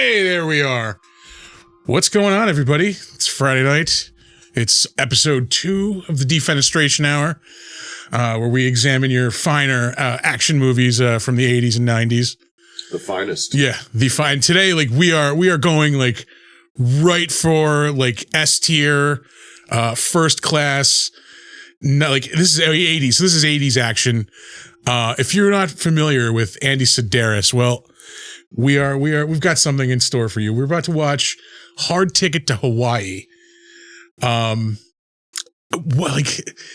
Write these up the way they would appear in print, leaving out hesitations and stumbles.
Hey, there we are. What's going on, everybody? It's Friday night. It's episode 2 of the Defenestration Hour, where we examine your finer action movies from the 80s and 90s. The finest. Yeah, the fine. Today, like we are going like right for like S tier, first class. No, like this is 80s. So this is 80s action. If you're not familiar with Andy Sidaris, well, we've got something in store for you. We're about to watch Hard Ticket to Hawaii. Well, like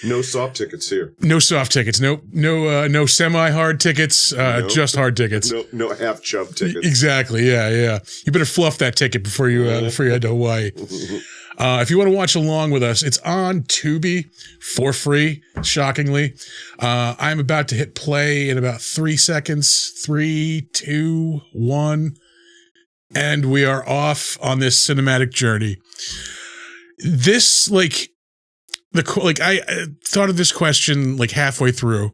no soft tickets here. No soft tickets. No semi-hard tickets. Nope. Just hard tickets. No half chub tickets. Exactly. Yeah. You better fluff that ticket before you head to Hawaii. If you want to watch along with us, it's on Tubi for free. Shockingly, I'm about to hit play in about 3 seconds. 3, 2, 1, and we are off on this cinematic journey. This I thought of this question like halfway through,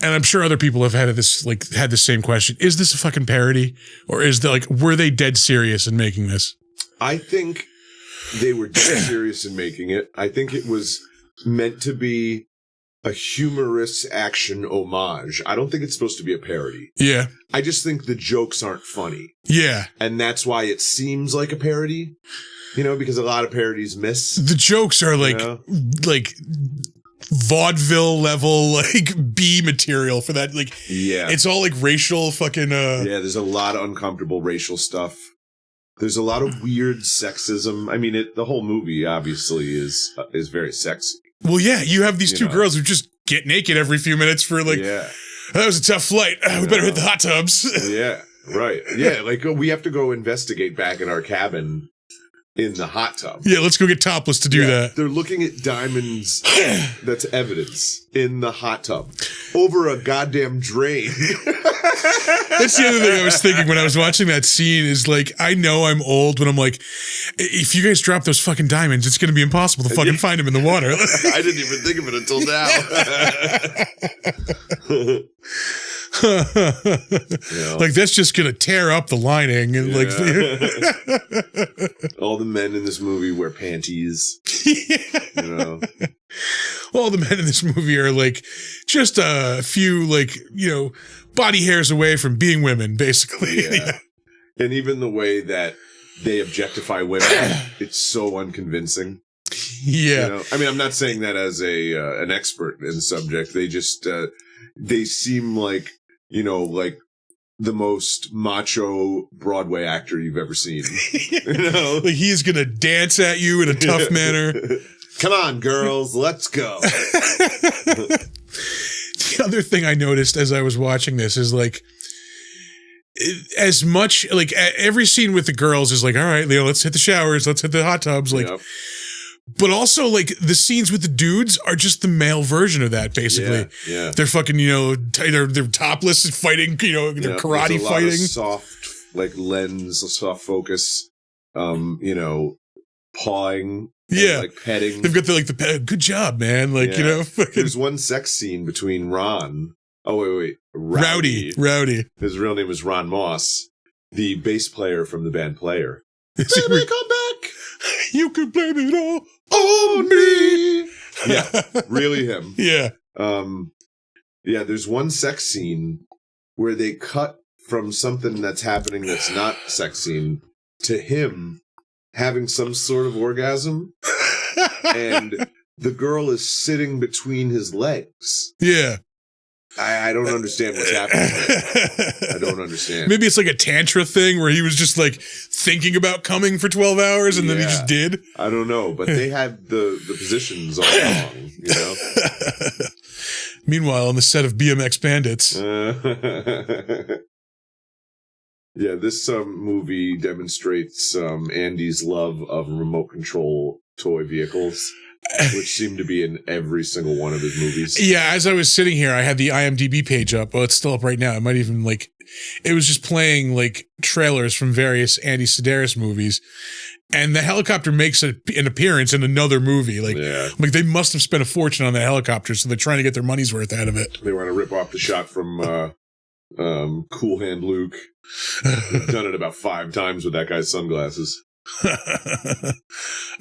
and I'm sure other people have had the same question. Is this a fucking parody, or were they dead serious in making this? I think they were dead serious in making it. I think it was meant to be a humorous action homage. I don't think it's supposed to be a parody. Yeah. I just think the jokes aren't funny. Yeah. And that's why it seems like a parody. You know, because a lot of parodies miss. The jokes are like vaudeville level, like B material for that. Like, yeah, it's all like racial fucking. Yeah, there's a lot of uncomfortable racial stuff. There's a lot of weird sexism. I mean, the whole movie obviously is very sexy. Well, yeah, you have these two girls who just get naked every few minutes for like. Yeah, that was a tough flight. We better hit the hot tubs. Yeah, right. Yeah, like we have to go investigate back in our cabin. In the hot tub. Yeah, let's go get topless to do that. They're looking at diamonds. That's evidence in the hot tub over a goddamn drain. That's the other thing I was thinking when I was watching that scene is like, I know I'm old when I'm like, if you guys drop those fucking diamonds, it's going to be impossible to fucking find them in the water. I didn't even think of it until now. Like that's just gonna tear up the lining and like all the men in this movie wear panties. All the men in this movie are like just a few body hairs away from being women, basically. Yeah. And even the way that they objectify women, it's so unconvincing. Yeah. I mean, I'm not saying that as an expert in the subject. They just they seem like like the most macho Broadway actor you've ever seen. Like he's gonna dance at you in a tough manner. Come on, girls, let's go. The other thing I noticed as I was watching this is like, as much like every scene with the girls is like, all right, Leo, let's hit the showers, let's hit the hot tubs, like. Yep. But also, like, the scenes with the dudes are just the male version of that, basically. Yeah. They're fucking, they're topless fighting, they're karate there's a fighting. Lot of soft, like, lens, soft focus, pawing. Yeah. And, like, petting. They've got the good job, man. Like, fucking. There's one sex scene between Ron. Oh, wait. Rowdy. His real name is Ron Moss, the bass player from the band Player. Baby, come back. You can blame it all on me. Yeah, really him. Yeah. Yeah, there's one sex scene where they cut from something that's happening that's not sex scene to him having some sort of orgasm. And the girl is sitting between his legs. Yeah. I don't understand what's happening. I don't understand. Maybe it's like a tantra thing where he was just like thinking about coming for 12 hours and then he just did. I don't know, but they had the positions all wrong, Meanwhile, on the set of BMX Bandits. Yeah, this movie demonstrates Andy's love of remote control toy vehicles. Which seemed to be in every single one of his movies. Yeah, as I was sitting here, I had the IMDb page up. Well, it's still up right now. It might even it was just playing like trailers from various Andy Sidaris movies. And the helicopter makes an appearance in another movie. Like they must have spent a fortune on that helicopter, so they're trying to get their money's worth out of it. They want to rip off the shot from Cool Hand Luke. We've done it about 5 times with that guy's sunglasses.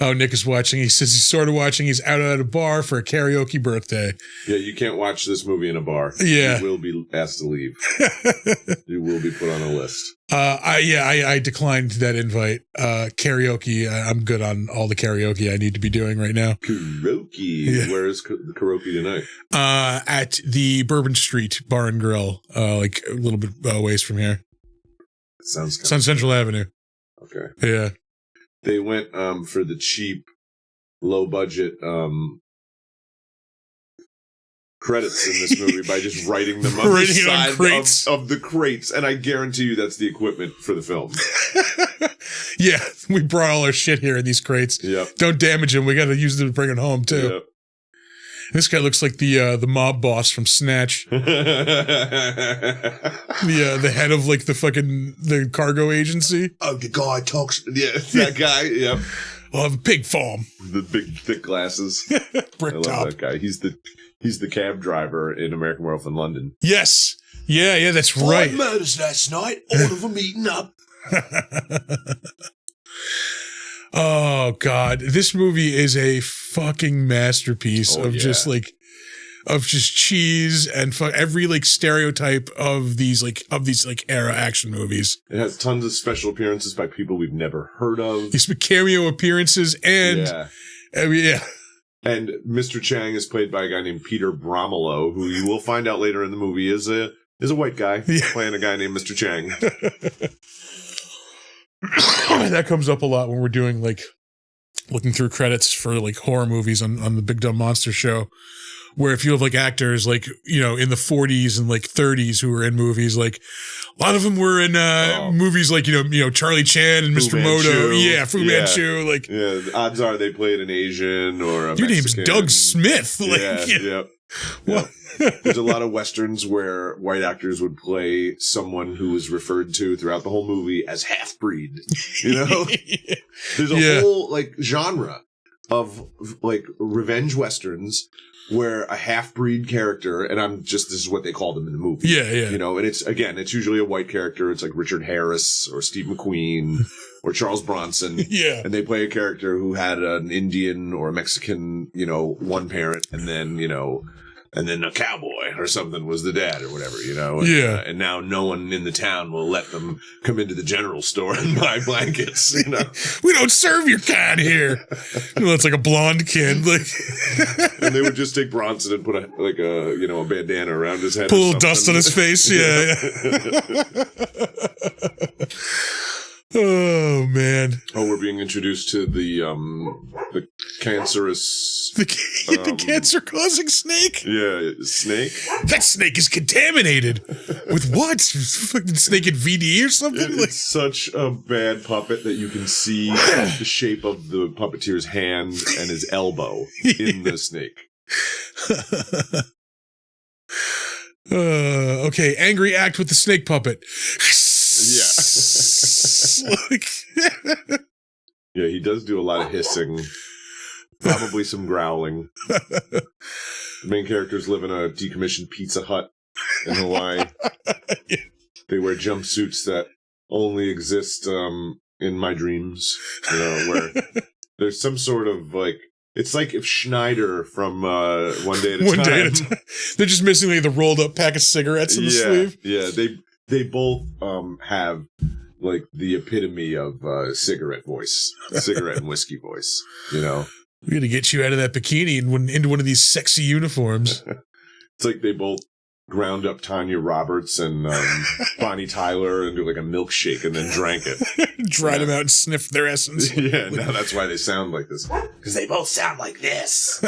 Oh, Nick is watching. He says he's sort of watching. He's out at a bar for a karaoke birthday. Yeah, you can't watch this movie in a bar. Yeah. You will be asked to leave. You will be put on a list. I declined that invite. Karaoke, I'm good on all the karaoke I need to be doing right now. Karaoke. Yeah. Where is the karaoke tonight? At the Bourbon Street Bar and Grill, like a little bit ways from here. Sounds it's on Central Avenue. Okay. Yeah. They went for the cheap, low budget credits in this movie by just writing them on the side of the crates, and I guarantee you that's the equipment for the film. Yeah, we brought all our shit here in these crates. Yep. Don't damage them. We got to use them to bring it home too. Yep. This guy looks like the mob boss from Snatch. The head of like the cargo agency. Oh, the guy talks. Yeah, that guy. Yep. I'll have a pig farm. The big thick glasses. Brick I love top. that guy. He's the cab driver in American Werewolf in London. Yes. Yeah, that's right. 5 murders last night, all of them eaten up. Oh God, this movie is a fucking masterpiece of just cheese and every like stereotype of these era action movies. It has tons of special appearances by people we've never heard of. These cameo appearances and and Mr. Chang is played by a guy named Peter Bromelow, who you will find out later in the movie is a white guy playing a guy named Mr. Chang. That comes up a lot when we're doing like looking through credits for like horror movies on the Big Dumb Monster Show, where if you have like actors like, you know, in the 40s and like 30s who were in movies, like a lot of them were in movies like, you know, Charlie Chan and Mr. Moto. Yeah, Fu Manchu. Like, yeah, odds are they played an Asian or a Your Mexican. name's Doug Smith. Like, yeah. Well, there's a lot of westerns where white actors would play someone who was referred to throughout the whole movie as half-breed. You know, there's a whole like genre of like revenge westerns where a half-breed character, and this is what they call them in the movie. Yeah. You know, and it's usually a white character. It's like Richard Harris or Steve McQueen or Charles Bronson. Yeah. And they play a character who had an Indian or a Mexican, you know, one parent, and then, you know, and then a cowboy or something was the dad or whatever, you know? And, and now no one in the town will let them come into the general store and buy blankets, you know? We don't serve your kind here. You know, it's like a blonde kid. Like, and they would just take Bronson and put a bandana around his head. Put a little dust on his face. Yeah. Oh man! Oh, we're being introduced to the cancerous, the cancer-causing snake. Yeah, snake. That snake is contaminated with what? Fucking snake in VD or something? It's such a bad puppet that you can see the shape of the puppeteer's hand and his elbow in the snake. Okay, angry act with the snake puppet. Yeah, he does do a lot of hissing, probably some growling. The main characters live in a decommissioned Pizza Hut in Hawaii. They wear jumpsuits that only exist in my dreams, you know, where there's some sort of like, it's like if Schneider from One Day at a Time. They're just missing like the rolled up pack of cigarettes in the sleeve. Yeah, they both have like the epitome of cigarette and whiskey voice, you know. We got to get you out of that bikini and into one of these sexy uniforms. It's like they both ground up Tanya Roberts and Bonnie Tyler into like a milkshake and then drank it. Dried them out and sniffed their essence. Yeah, now that's why they sound like this. Because they both sound like this.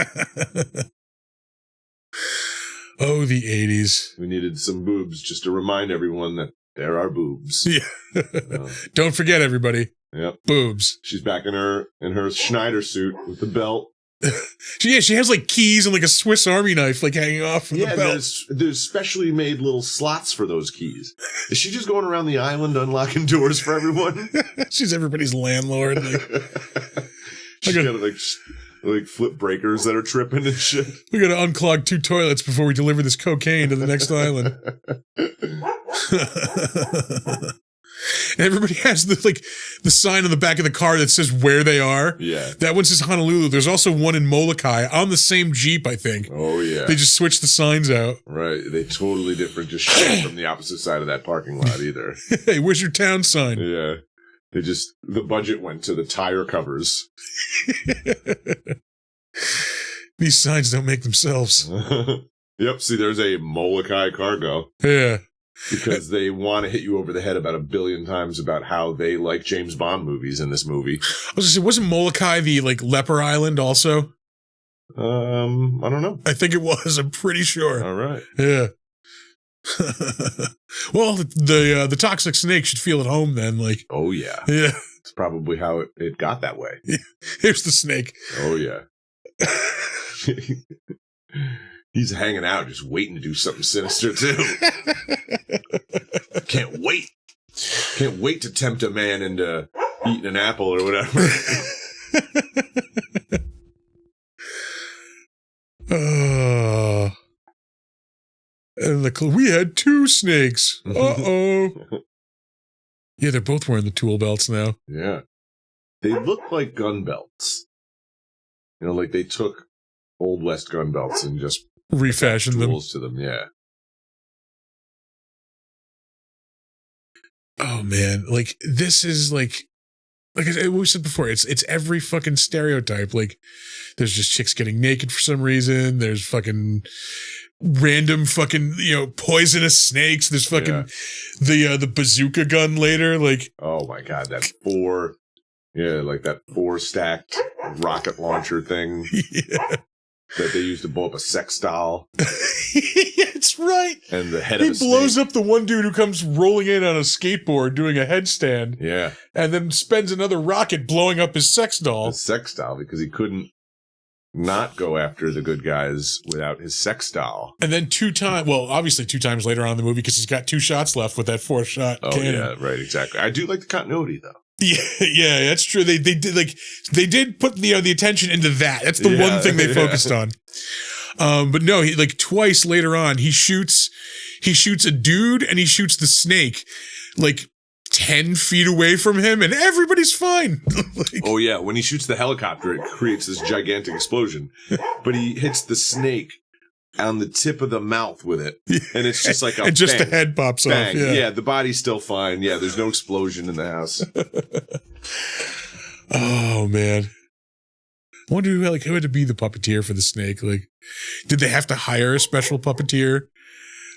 Oh, the 80s. We needed some boobs just to remind everyone that there are boobs. Yeah. Don't forget, everybody. Yep. Boobs. She's back in her Schneider suit with the belt. She has like keys and like a Swiss Army knife like hanging off from the belt. There's specially made little slots for those keys. Is she just going around the island unlocking doors for everyone? She's everybody's landlord. She's got like flip breakers that are tripping and shit. We got to unclog 2 toilets before we deliver this cocaine to the next island. And everybody has the sign on the back of the car that says where they are. Yeah. That one says Honolulu. There's also one in Molokai on the same Jeep, I think. Oh, yeah. They just switched the signs out. Right. They totally different, just shit from the opposite side of that parking lot either. Hey, where's your town sign? Yeah. The budget went to the tire covers. These signs don't make themselves. Yep. See, there's a Molokai cargo. Yeah. Because they want to hit you over the head about 1 billion times about how they like James Bond movies in this movie. I was gonna say, wasn't Molokai the leper island also? I don't know. I think it was. I'm pretty sure. All right. Yeah. Well, the toxic snake should feel at home then. Oh yeah. Yeah. It's probably how it got that way. Here's the snake. Oh yeah. He's hanging out, just waiting to do something sinister too. Can't wait. Can't wait to tempt a man into eating an apple or whatever. And we had 2 snakes. Uh-oh. Yeah, they're both wearing the tool belts now. Yeah. They look like gun belts. You know, like they took Old West gun belts and just refashioned them. Tools to them, yeah. Oh, man. This is we said before, it's every fucking stereotype. There's just chicks getting naked for some reason. There's fucking random fucking, poisonous snakes. There's fucking the bazooka gun later. Oh my God, that 4 stacked rocket launcher thing. Yeah. That they use to blow up a sex doll. That's right. And the head of a snake. He blows up the one dude who comes rolling in on a skateboard doing a headstand. Yeah. And then spends another rocket blowing up his sex doll. His sex doll, because he couldn't not go after the good guys without his sex doll. And then 2 times, obviously 2 times later on in the movie, because he's got 2 shots left with that 4-shot cannon. Yeah, right, exactly. I do like the continuity, though. Yeah, that's true. They did put the attention into that. That's the one thing they focused on. But no, he twice later on he shoots a dude and he shoots the snake 10 feet away from him, and everybody's fine. Oh yeah, when he shoots the helicopter, it creates this gigantic explosion. But he hits the snake on the tip of the mouth with it, and it's just like and just bang, the head pops bang. off. Yeah, the body's still fine. Yeah, there's no explosion in the house. Oh man, I wonder who had to be the puppeteer for the snake. Did they have to hire a special puppeteer?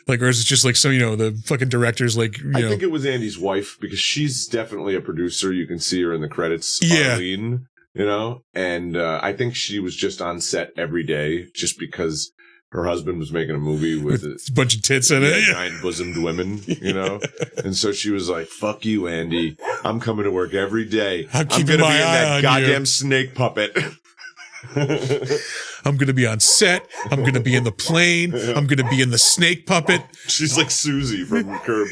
Or is it just some, the fucking directors, I think it was Andy's wife, because she's definitely a producer. You can see her in the credits. Yeah. Arlene, and I think she was just on set every day just because her husband was making a movie with a bunch of tits in it. Giant bosomed women, And so she was like, fuck you, Andy. I'm coming to work every day. I'm going to be in that goddamn snake puppet. I'm going to be on set. I'm going to be in the plane. I'm going to be in the snake puppet. She's like Susie from Curb.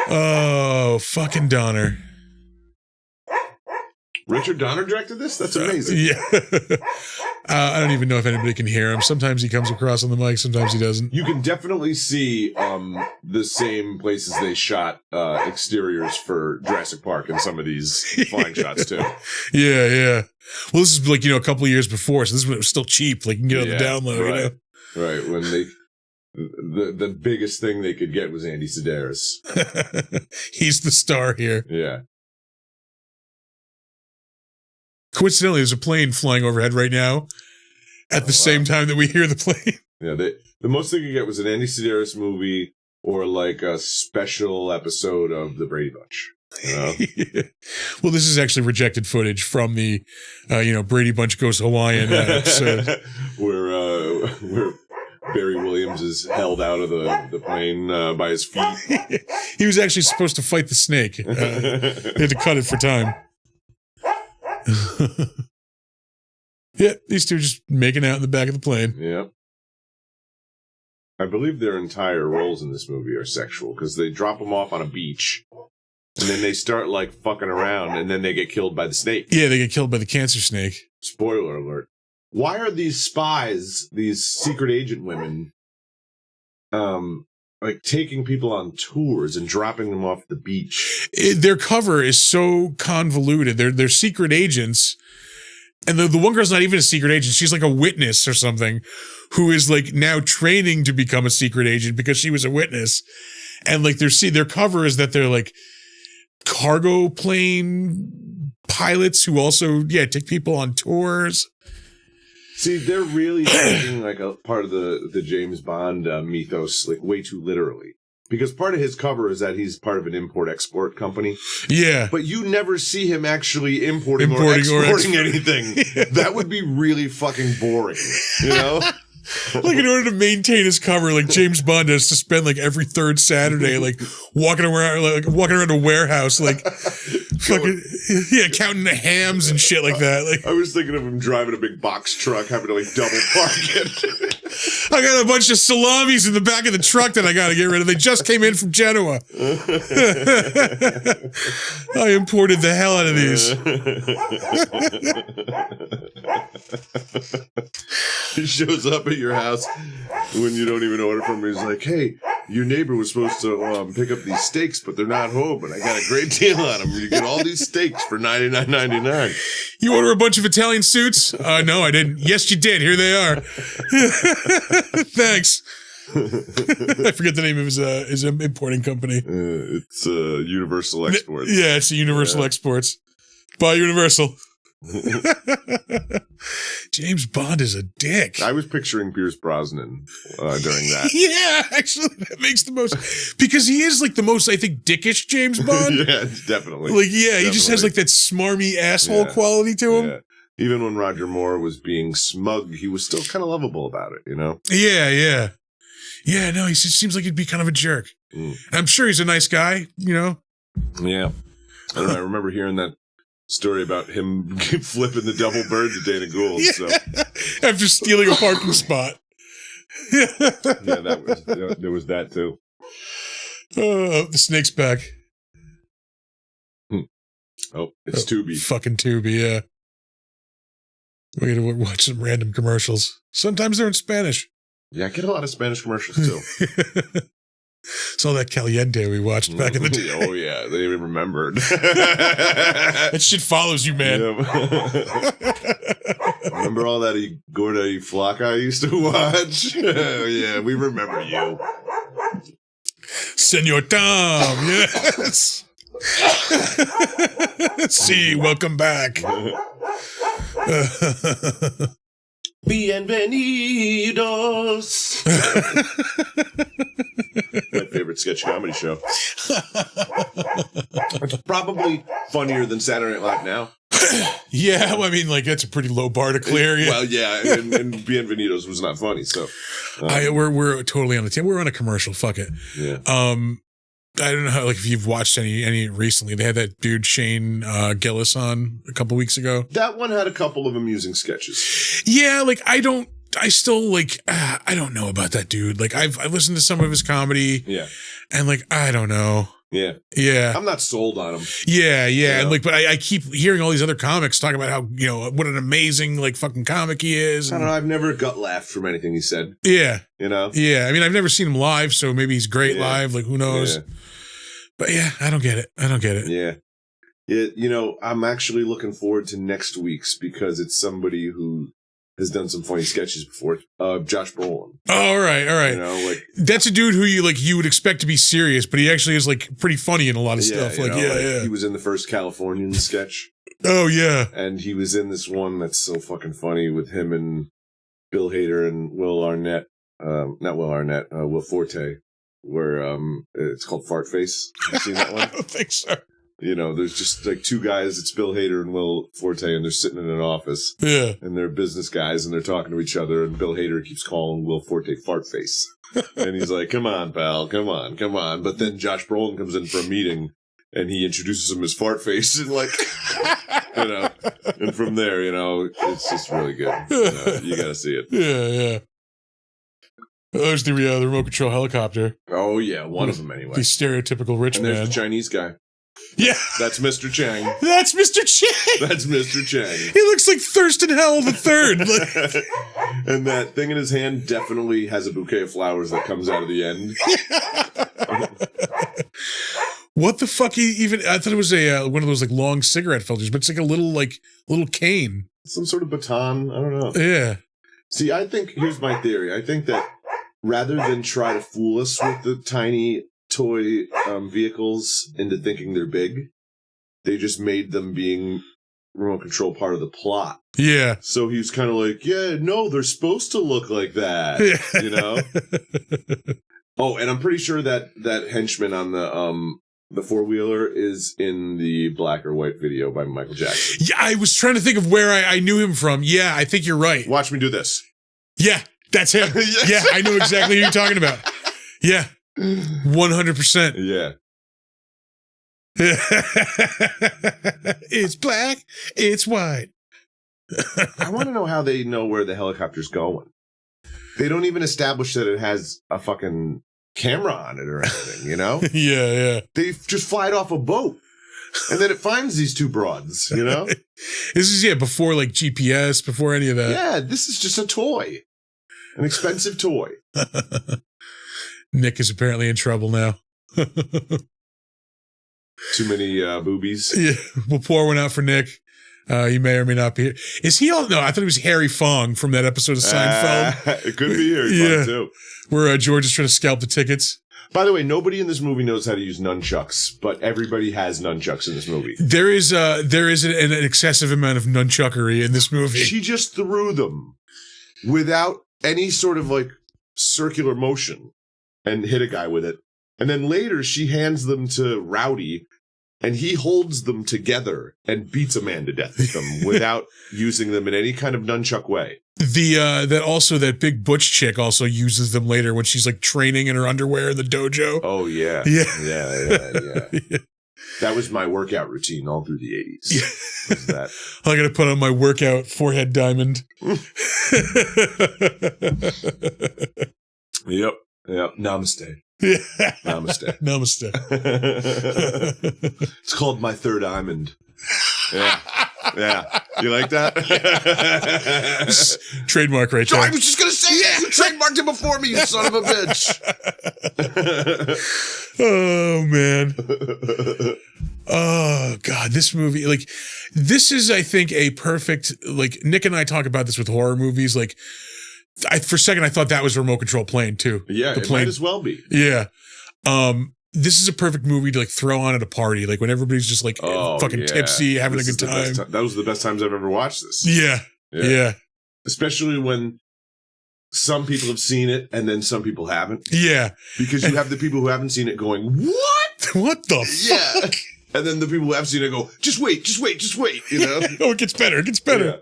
Oh, fucking Donner. Richard Donner directed this? That's amazing. Yeah. I don't even know if anybody can hear him. Sometimes he comes across on the mic, sometimes he doesn't. You can definitely see the same places they shot exteriors for Jurassic Park in some of these flying shots, too. Yeah. Well, this is a couple of years before, so this is when it was still cheap. You can get on the download, right. Right, when the biggest thing they could get was Andy Sidaris. He's the star here. Yeah. Coincidentally, there's a plane flying overhead right now at the same time that we hear the plane. Yeah, the most they could get was an Andy Sidaris movie or a special episode of The Brady Bunch. Yeah. Well, this is actually rejected footage from the, Brady Bunch Goes Hawaiian episode. where Barry Williams is held out of the plane by his feet. He was actually supposed to fight the snake. They had to cut it for time. Yeah, these two just making out in the back of the plane. Yeah. I believe their entire roles in this movie are sexual, because they drop them off on a beach, and then they start, fucking around, and then they get killed by the snake. Yeah, they get killed by the cancer snake. Spoiler alert. Why are these spies, these secret agent women, like taking people on tours and dropping them off the beach. Their cover is so convoluted. They're secret agents. And the one girl's not even a secret agent. She's like a witness or something who is like now training to become a secret agent because she was a witness. And like their cover is that they're like cargo plane pilots who also, take people on tours. See, they're really taking like a part of the James Bond mythos like way too literally. Because part of his cover is that he's part of an import-export company. Yeah. But you never see him actually importing or exporting anything. Yeah. That would be really fucking boring, you know? Like in order to maintain his cover, like James Bond has to spend like every third Saturday, like walking around a warehouse, like fucking counting the hams and shit like that. Like I was thinking of him driving a big box truck, having to like double park it. I got a bunch of salamis in the back of the truck that I got to get rid of. They just came in from Genoa. I imported the hell out of these. He shows up at your house when you don't even order from him. He's like, hey, your neighbor was supposed to pick up these steaks, but they're not home, and I got a great deal on them. You get all these steaks for $99.99. You order a bunch of Italian suits? No, I didn't. Yes, you did. Here they are. Thanks. I forget the name of his importing company. It's Universal Exports. Yeah, it's Universal Exports. Buy Universal. James Bond is a dick. I was picturing Pierce Brosnan during that. Yeah, actually, that makes the most, because he is like the most, I think, dickish James Bond. Yeah, definitely. Like, he just has like that smarmy asshole quality to him. Yeah. Even when Roger Moore was being smug, he was still kind of lovable about it, you know? Yeah, no, he seems like he'd be kind of a jerk. I'm sure he's a nice guy, you know? Yeah. I don't know, I remember hearing that story about him flipping the double bird to Dana Gould. Yeah. So after stealing a parking spot. There was that too. Oh, the snake's back. Oh, it's Tubi. Fucking Tubi, yeah. We're gonna watch some random commercials. Sometimes they're in Spanish. Yeah, I get a lot of Spanish commercials too. It's all that Caliente we watched back in the day. Oh, yeah. They even remembered. That shit follows you, man. Remember all that Gorda y Flaca I used to watch? Yeah, we remember you. Senor Tom, yes. See, welcome back. Bienvenidos. My favorite sketch comedy show. It's probably funnier than Saturday Night Live now. Yeah, well, I mean, like, that's a pretty low bar to clear. Yeah. Well, yeah, and Bienvenidos was not funny, so. We're totally on the team. We're on a commercial. Fuck it. Yeah. I don't know how, like, if you've watched any recently. They had that dude Shane Gillis on a couple weeks ago. That one had a couple of amusing sketches. Yeah, like I don't know about that dude. Like I've listened to some of his comedy. Yeah. And like I don't know. Yeah. Yeah. I'm not sold on him. Yeah. And like, but I keep hearing all these other comics talk about how, you know, what an amazing like fucking comic he is. I don't know. I've never gut laughed from anything he said. Yeah. You know? Yeah. I mean, I've never seen him live, so maybe he's great live. Like who knows? Yeah. But yeah, I don't get it. Yeah. You know, I'm actually looking forward to next week's because it's somebody who has done some funny sketches before. Josh Brolin. Oh, all right. You know, like that's a dude who you would expect to be serious, but he actually is like pretty funny in a lot of stuff. Like, he was in the first Californian sketch. Oh yeah. And he was in this one that's so fucking funny with him and Bill Hader and Will Arnett. Not Will Arnett, Will Forte, where it's called Fart Face. Have you seen that one? I don't think so. You know, there's just like two guys, it's Bill Hader and Will Forte, and they're sitting in an office. Yeah. And they're business guys, and they're talking to each other, and Bill Hader keeps calling Will Forte Fart Face. And he's like, come on, pal, come on. But then Josh Brolin comes in for a meeting, and he introduces him as Fart Face, and like, you know, and from there, you know, it's just really good. You gotta see it. Yeah. There's the remote control helicopter. Oh, yeah, one of them anyway. The stereotypical rich and there's man. the Chinese guy. Yeah. That's Mr. Chang. That's Mr. Chang. That's Mr. Chang. He looks like Thurston Hell the Third. And that thing in his hand definitely has a bouquet of flowers that comes out of the end. What the fuck? I thought it was a one of those like long cigarette filters, but it's like a little cane. Some sort of baton. I don't know. Yeah. See, I think, here's my theory. I think that rather than try to fool us with the tiny toy vehicles into thinking they're big, they just made them being remote control part of the plot. Yeah. So he's kind of like, yeah, no, they're supposed to look like that. Yeah. You know? Oh, and I'm pretty sure that henchman on the four-wheeler is in the black or white video by Michael Jackson. Yeah, I was trying to think of where I knew him from. Yeah, I think you're right. Watch me do this. Yeah, that's him. Yes. Yeah, I know exactly who you're talking about. Yeah, 100%. Yeah. It's black, it's white. I want to know how they know where the helicopter's going. They don't even establish that it has a fucking camera on it or anything, you know? Yeah. They just fly it off a boat. And then it finds these two broads, you know? This is, before like GPS, before any of that. Yeah, this is just a toy. An expensive toy. Nick is apparently in trouble now. Too many boobies. Yeah, we'll pour one out for Nick. He may or may not be here. Is he all? No, I thought it was Harry Fong from that episode of Seinfeld. It could be Harry Fong, too. Where George is trying to scalp the tickets. By the way, nobody in this movie knows how to use nunchucks, but everybody has nunchucks in this movie. There is an excessive amount of nunchuckery in this movie. She just threw them without any sort of like circular motion and hit a guy with it. And then later she hands them to Rowdy and he holds them together and beats a man to death with them without using them in any kind of nunchuck way. That big butch chick also uses them later when she's like training in her underwear in the dojo. Oh yeah. Yeah. That was my workout routine all through the 80s. Yeah. Was that. I'm going to put on my workout forehead diamond. Yep. Namaste. Yeah. Namaste. Namaste. It's called my third diamond. Yeah. You like that? Trademark right there. I was just going to say that. You trademarked it before me, you son of a bitch. Oh, man. Oh, God. This movie, like, this is, I think, a perfect, like, Nick and I talk about this with horror movies. Like, for a second, I thought that was a remote control plane, too. Yeah, it might as well be. Yeah. This is a perfect movie to like throw on at a party, like when everybody's just like fucking tipsy, having a good time. That was the best times I've ever watched this. Yeah. Especially when some people have seen it and then some people haven't. Yeah. Because you have the people who haven't seen it going, what? What the fuck? Yeah. And then the people who have seen it go, just wait, you know? Oh, it gets better. Yeah.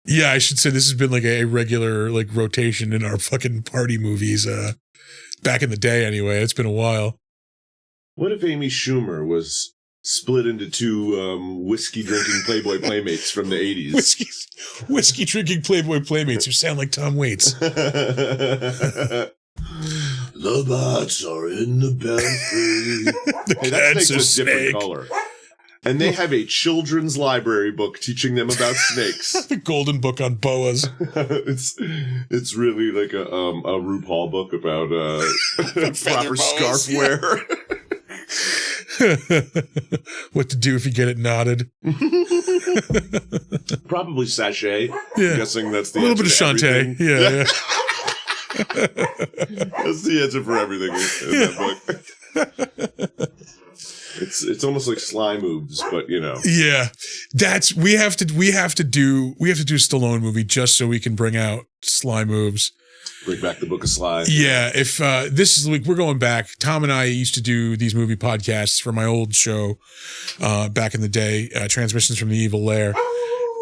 Yeah, I should say this has been like a regular like rotation in our fucking party movies. Back in the day, anyway. It's been a while. What if Amy Schumer was split into two whiskey-drinking Playboy playmates from the 80s? Whiskey-drinking Playboy playmates who sound like Tom Waits. The bats are in the belfry. Hey, that snake's a different color. And they have a children's library book teaching them about snakes. The golden book on boas. It's really like a RuPaul book about proper scarf wear. What to do if you get it knotted. Probably sachet. Yeah. I'm guessing that's the a little bit of Shantae. Yeah. That's the answer for everything in that book. It's almost like Sly moves, but you know. Yeah. We have to do a Stallone movie just so we can bring out Sly moves. Bring back the Book of Sly. Yeah, if this is like we're going back. Tom and I used to do these movie podcasts for my old show back in the day, Transmissions from the Evil Lair.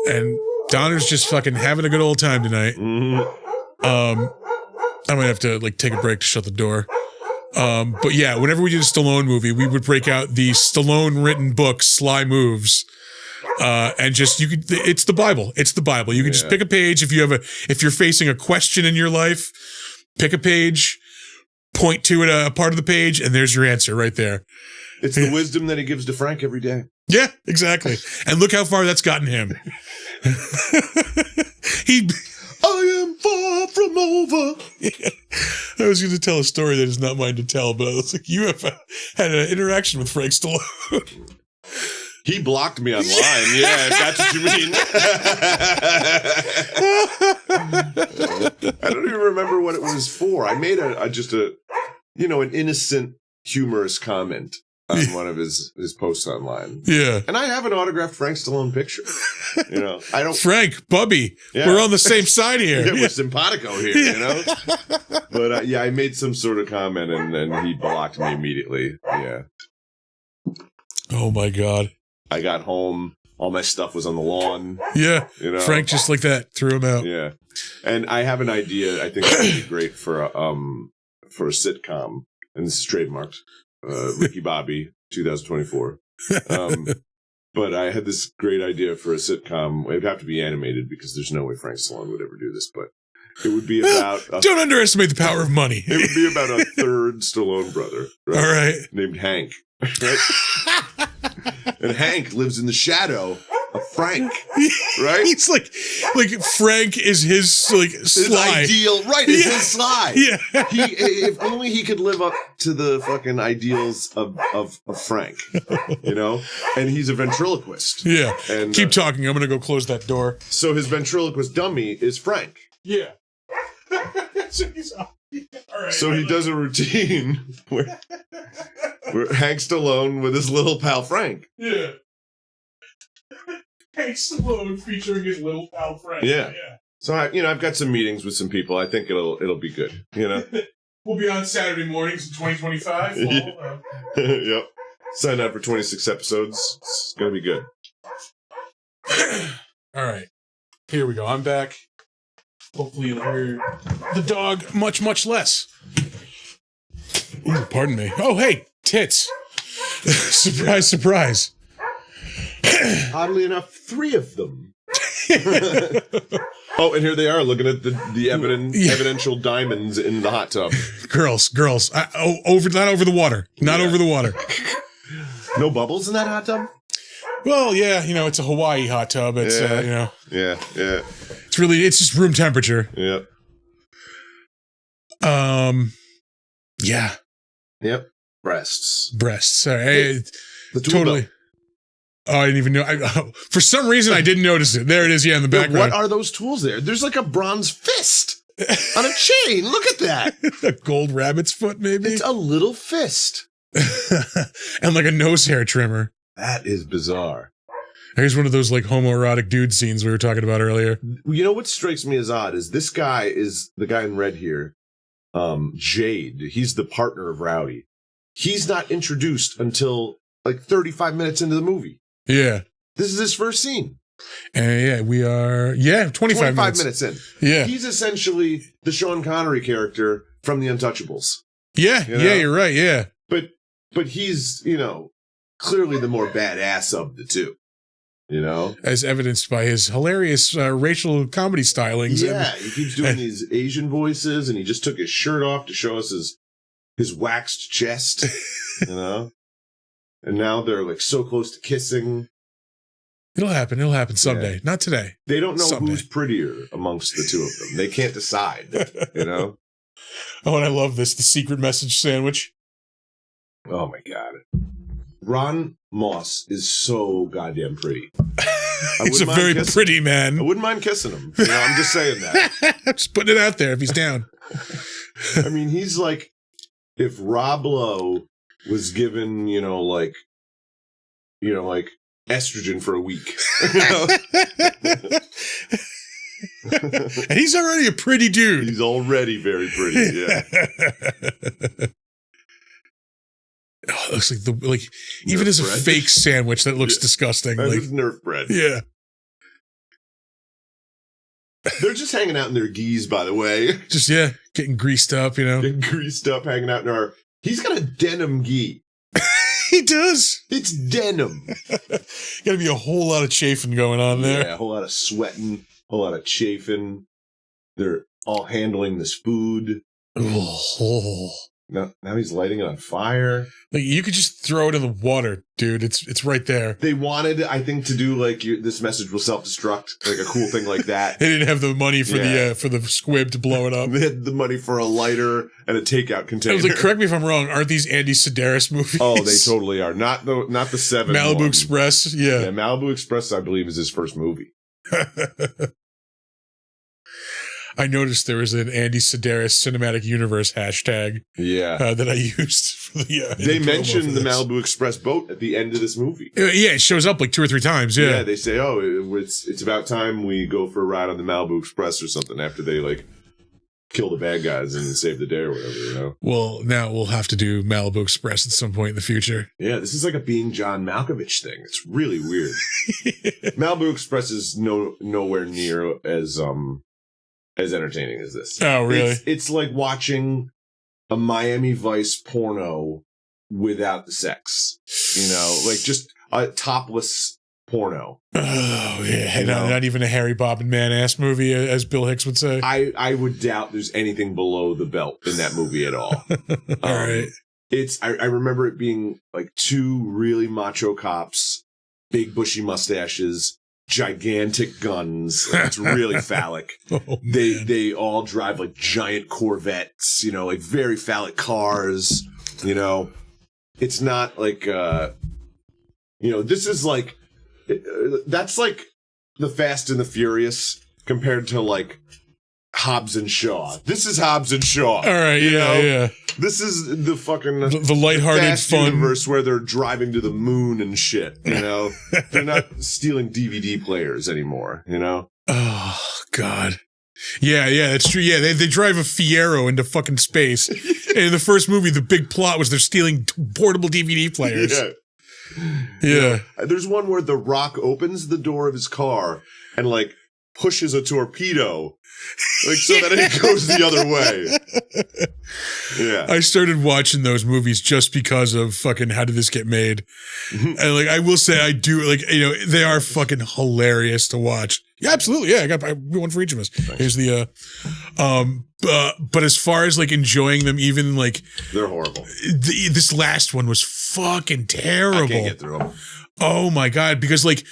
And Donner's just fucking having a good old time tonight. Mm-hmm. I might have to like take a break to shut the door. But yeah, whenever we did a Stallone movie, we would break out the Stallone written book, Sly Moves. And just, it's the Bible. It's the Bible. You can just pick a page. If you're facing a question in your life, pick a page, point to it, a part of the page, and there's your answer right there. It's the wisdom that he gives to Frank every day. Yeah, exactly. And look how far that's gotten him. I am far from over. Yeah. I was going to tell a story that is not mine to tell, but I was like, you have had an interaction with Frank Stallone. He blocked me online. Yeah, if that's what you mean. I don't even remember what it was for. I made just an innocent, humorous comment on one of his posts online. Yeah. And I have an autographed Frank Stallone picture. I don't. Frank, Bubby, we're on the same side here. Yeah, we're simpatico here, But I made some sort of comment and then he blocked me immediately. Yeah. Oh my God. I got home. All my stuff was on the lawn. Yeah. Frank just like that threw him out. Yeah. And I have an idea. I think it would be great for a sitcom. And this is trademarked. Ricky Bobby, 2024. But I had this great idea for a sitcom. It would have to be animated because there's no way Frank Stallone would ever do this. But it would be about... Don't underestimate the power of money. It would be about a third Stallone brother. Right? All right. Named Hank. Right? And Hank lives in the shadow of Frank, right? He's like Frank is his Sly. His ideal, right? Is his Sly. Yeah. If only he could live up to the fucking ideals of Frank, And he's a ventriloquist. Yeah. And keep talking. I'm gonna go close that door. So his ventriloquist dummy is Frank. Yeah. So he does a routine where Hank Stallone with his little pal Frank. Yeah. Hank Stallone featuring his little pal Frank. Yeah. So I've got some meetings with some people. I think it'll be good. We'll be on Saturday mornings in 2025. Yep. Sign up for 26 episodes. It's gonna be good. All right. Here we go. I'm back. Hopefully you'll hear the dog much, much less. Ooh, pardon me. Oh, hey, tits. Surprise, surprise. Oddly enough, 3 of them. Oh, and here they are looking at the evidential diamonds in the hot tub. Girls. Not over the water. Not over the water. No bubbles in that hot tub? Well, yeah, it's a Hawaii hot tub. It's, Yeah. It's just room temperature. Yeah. Yeah. Yep. Breasts. Sorry. Hey, the totally. Belt. Oh, I didn't even know. For some reason, I didn't notice it. There it is. Yeah, in the background. What are those tools there? There's like a bronze fist on a chain. Look at that. A gold rabbit's foot, maybe? It's a little fist. And like a nose hair trimmer. That is bizarre. Here's one of those like homoerotic dude scenes we were talking about earlier. What strikes me as odd is this guy is the guy in red here. Jade. He's the partner of Rowdy. He's not introduced until like 35 minutes into the movie. Yeah. This is his first scene. And we are 25 minutes in. Yeah. He's essentially the Sean Connery character from The Untouchables. Yeah. Yeah, you're right. Yeah. But he's, clearly the more badass of the two. As evidenced by his hilarious racial comedy stylings. Yeah, he keeps doing these Asian voices, and he just took his shirt off to show us his waxed chest, And now they're like so close to kissing. It'll happen someday. Yeah. Not today. They don't know who's prettier amongst the two of them. They can't decide, Oh, and I love this, the secret message sandwich. Oh my God. Ron Moss is so goddamn pretty. He's a very pretty man. I wouldn't mind kissing him. I'm just saying that. Just putting it out there if he's down. I mean, he's like, if Rob Lowe was given, like estrogen for a week. And he's already a pretty dude. He's already very pretty, yeah. Oh, it looks like even Nerf as a bread. fake sandwich that looks disgusting. That is Nerf bread. Yeah. They're just hanging out in their geese, by the way. Just, getting greased up, Getting greased up, hanging out in our... He's got a denim gi. He does. It's denim. Gotta be a whole lot of chafing going on there. Yeah, a whole lot of sweating, a whole lot of chafing. They're all handling this food. Oh. now he's lighting it on fire. Like, you could just throw it in the water, dude. It's right there. They wanted, I think, to do like this message will self-destruct, like a cool thing like that. They didn't have the money for the squib to blow it up. They had the money for a lighter and a takeout container. I was like, correct me if I'm wrong. Aren't these Andy Sidaris movies? Oh, they totally are. Not the 7 Malibu one. Express. Yeah, Malibu Express, I believe, is his first movie. I noticed there was an Andy Sidaris cinematic universe hashtag. Yeah, that I used for the. They mentioned the Malibu Express boat at the end of this movie. Yeah, it shows up like 2 or 3 times. Yeah, they say, "Oh, it's about time we go for a ride on the Malibu Express or something." After they like kill the bad guys and save the day or whatever, you know. Well, now we'll have to do Malibu Express at some point in the future. Yeah, this is like a Being John Malkovich thing. It's really weird. Malibu Express is nowhere near as entertaining as this. Oh, really? It's like watching a Miami Vice porno without the sex. You know, like just a topless porno. Oh, yeah. Not even a Harry Bob and Man ass movie, as Bill Hicks would say. I would doubt there's anything below the belt in that movie at all. All right. I remember it being like 2 really macho cops, big bushy mustaches, gigantic guns. It's really phallic. Oh, they all drive like giant Corvettes, you know, like very phallic cars, you know. It's not like this is like that's like the Fast and the Furious compared to like Hobbs and Shaw. This is Hobbs and Shaw. All right, yeah. This is the fucking the lighthearted Fast fun universe where they're driving to the moon and shit. You know, they're not stealing DVD players anymore. You know. Oh God. Yeah, that's true. Yeah, they drive a Fiero into fucking space. And in the first movie, the big plot was they're stealing portable DVD players. Yeah. There's one where The Rock opens the door of his car and like pushes a torpedo, like so that it goes the other way. Yeah. I started watching those movies just because of fucking how did this get made? And like, I will say I do, like, you know, they are fucking hilarious to watch. Yeah, absolutely. Yeah, I got one for each of us. Thanks. Here's the, but as far as like enjoying them, even like they're horrible. This last one was fucking terrible. I can't get through them. Oh my God. Because like,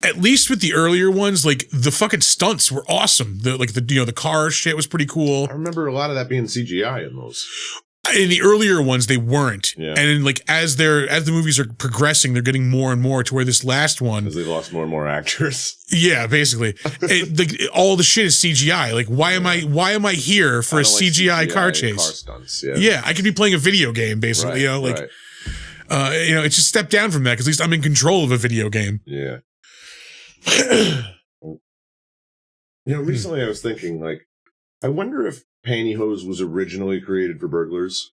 at least with the earlier ones, like the fucking stunts were awesome. The car shit was pretty cool. I remember a lot of that being CGI in those. In the earlier ones, they weren't. Yeah. And then, like, as the movies are progressing, they're getting more and more to where this last one. Because they lost more and more actors. Yeah, basically. All the shit is CGI. Like, why am I here for a CGI car chase? Car stunts, yeah, I could be playing a video game, basically. Right, you know, like, it's just step down from that, because at least I'm in control of a video game. Yeah. Recently I was thinking, like, I wonder if pantyhose was originally created for burglars.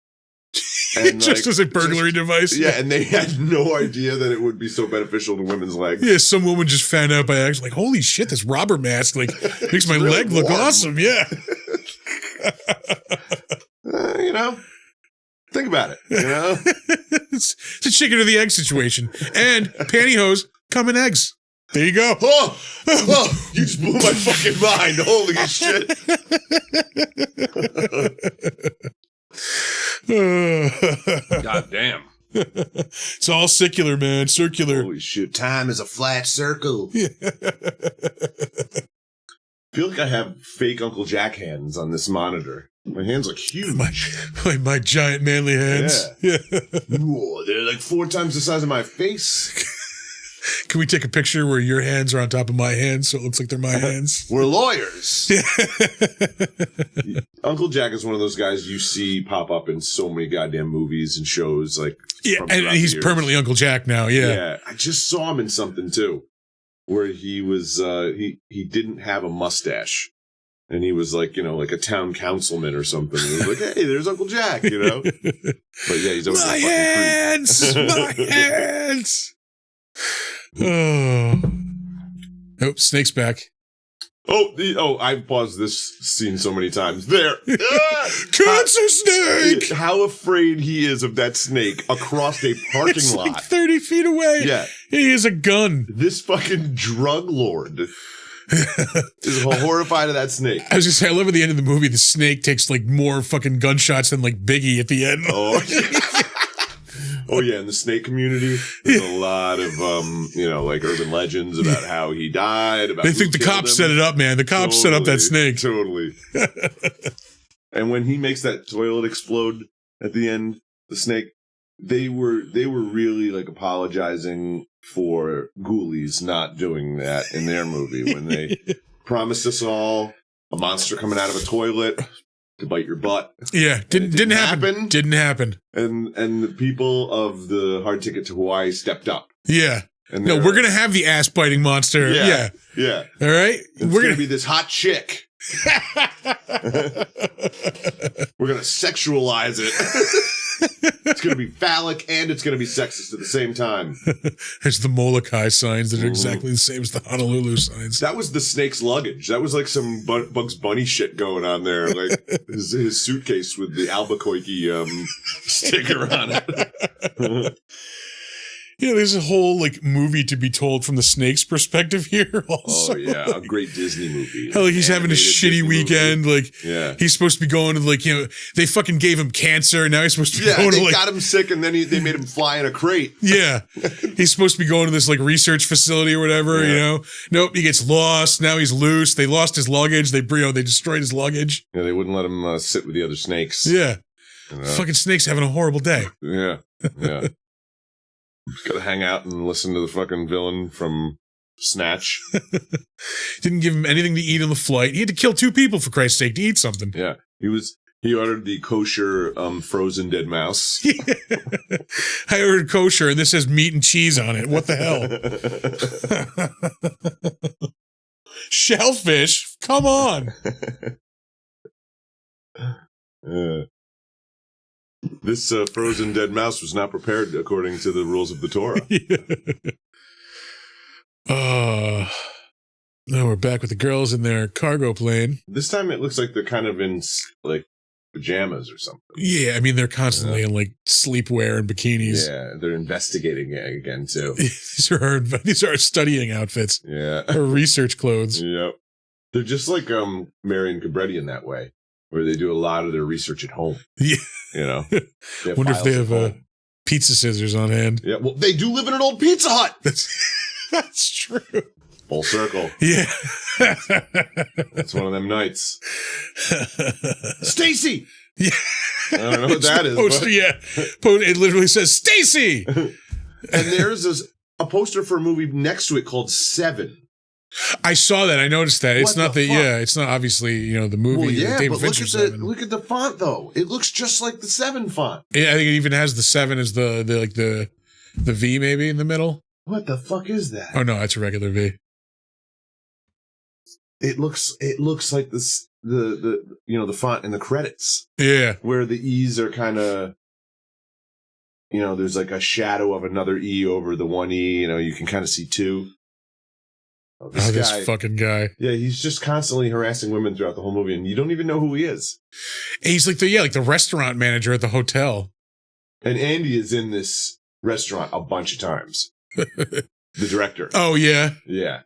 And just as a burglary device. Yeah, and they had no idea that it would be so beneficial to women's legs. Yeah, some woman just found out by accident, like, holy shit, this robber mask, like, makes my really leg look warm. awesome. Yeah. Think about it, it's a chicken or the egg situation. And pantyhose come in eggs. There you go. Oh, you just blew my fucking mind. Holy shit. God damn. It's all circular, man. Circular. Holy shit. Time is a flat circle. Yeah. I feel like I have fake Uncle Jack hands on this monitor. My hands look huge. My giant manly hands. Yeah. Whoa, they're like 4 times the size of my face. Can we take a picture where your hands are on top of my hands so it looks like they're my hands? We're lawyers. Uncle Jack is one of those guys you see pop up in so many goddamn movies and shows. Like, yeah, and he's permanently Uncle Jack now. Yeah. I just saw him in something too, where he was he didn't have a mustache. And he was like, like a town councilman or something. He was like, hey, there's Uncle Jack, But yeah, he's always my hands! My hands! Oh. Nope, Snake's back. Oh, I've paused this scene so many times. There. Cancer snake! How afraid he is of that snake across a parking lot. Like 30 feet away. Yeah. He has a gun. This fucking drug lord Is horrified of that snake. I was gonna say, I love at the end of the movie, the snake takes like more fucking gunshots than like Biggie at the end. Oh, oh yeah, in the snake community, there's a lot of like urban legends about how he died. About they think the cops set it up, man. The cops set up that snake. Totally. And when he makes that toilet explode at the end, the snake, they were really like apologizing for ghoulies not doing that in their movie when they promised us all a monster coming out of a toilet to bite your butt. Yeah, didn't happen. Didn't happen. And the people of the Hard Ticket to Hawaii stepped up. Yeah. And no, we're gonna have the ass biting monster. Yeah. All right, we're gonna be this hot chick. We're gonna sexualize it. It's gonna be phallic and it's gonna be sexist at the same time. There's the Molokai signs that are exactly the same as the Honolulu signs. That was the snake's luggage. That was like some Bugs Bunny shit going on there. Like his suitcase with the Albuquerque sticker on it. Yeah, there's a whole like movie to be told from the snake's perspective here. Also. Oh yeah, a great Disney movie. Hell, like he's having a shitty weekend. Like, he's supposed to be going to like they fucking gave him cancer. And now he's supposed to be going to they got him sick, and then they made him fly in a crate. Yeah, he's supposed to be going to this like research facility or whatever. Nope, he gets lost. Now he's loose. They lost his luggage. They destroyed his luggage. Yeah, they wouldn't let him sit with the other snakes. Yeah, fucking snake's having a horrible day. Yeah. Just gotta hang out and listen to the fucking villain from Snatch. Didn't give him anything to eat on the flight. He had to kill 2 people, for Christ's sake, to eat something. Yeah. He ordered the kosher frozen dead mouse. I ordered kosher and this has meat and cheese on it. What the hell? Shellfish? Come on. This frozen dead mouse was not prepared according to the rules of the Torah. Now we're back with the girls in their cargo plane. This time it looks like they're kind of in like pajamas or something. Yeah, I mean they're constantly in like sleepwear and bikinis. Yeah, they're investigating it again too. These are studying outfits. Yeah, or research clothes. Yep, they're just like Marion Cobretti in that way, where they do a lot of their research at home. Yeah. Wonder if they have pizza scissors on hand. Yeah, well, they do live in an old Pizza Hut. That's true. Full circle. Yeah. That's one of them nights. Stacy! Yeah. I don't know what that is. Poster, it literally says, Stacy! And there's a poster for a movie next to it called Seven. I saw that. I noticed that. It's not it's not obviously, the movie. Well, yeah, David but Fincher look at the font though. It looks just like the 7 font. Yeah, I think it even has the 7 as the V maybe in the middle. What the fuck is that? Oh no, it's a regular V. It looks like this the font in the credits. Yeah. Where the E's are kind of there's like a shadow of another E over the one E, you can kind of see 2. This fucking guy. Yeah, he's just constantly harassing women throughout the whole movie, and you don't even know who he is. He's like the restaurant manager at the hotel. And Andy is in this restaurant a bunch of times. The director. Oh, yeah? Yeah.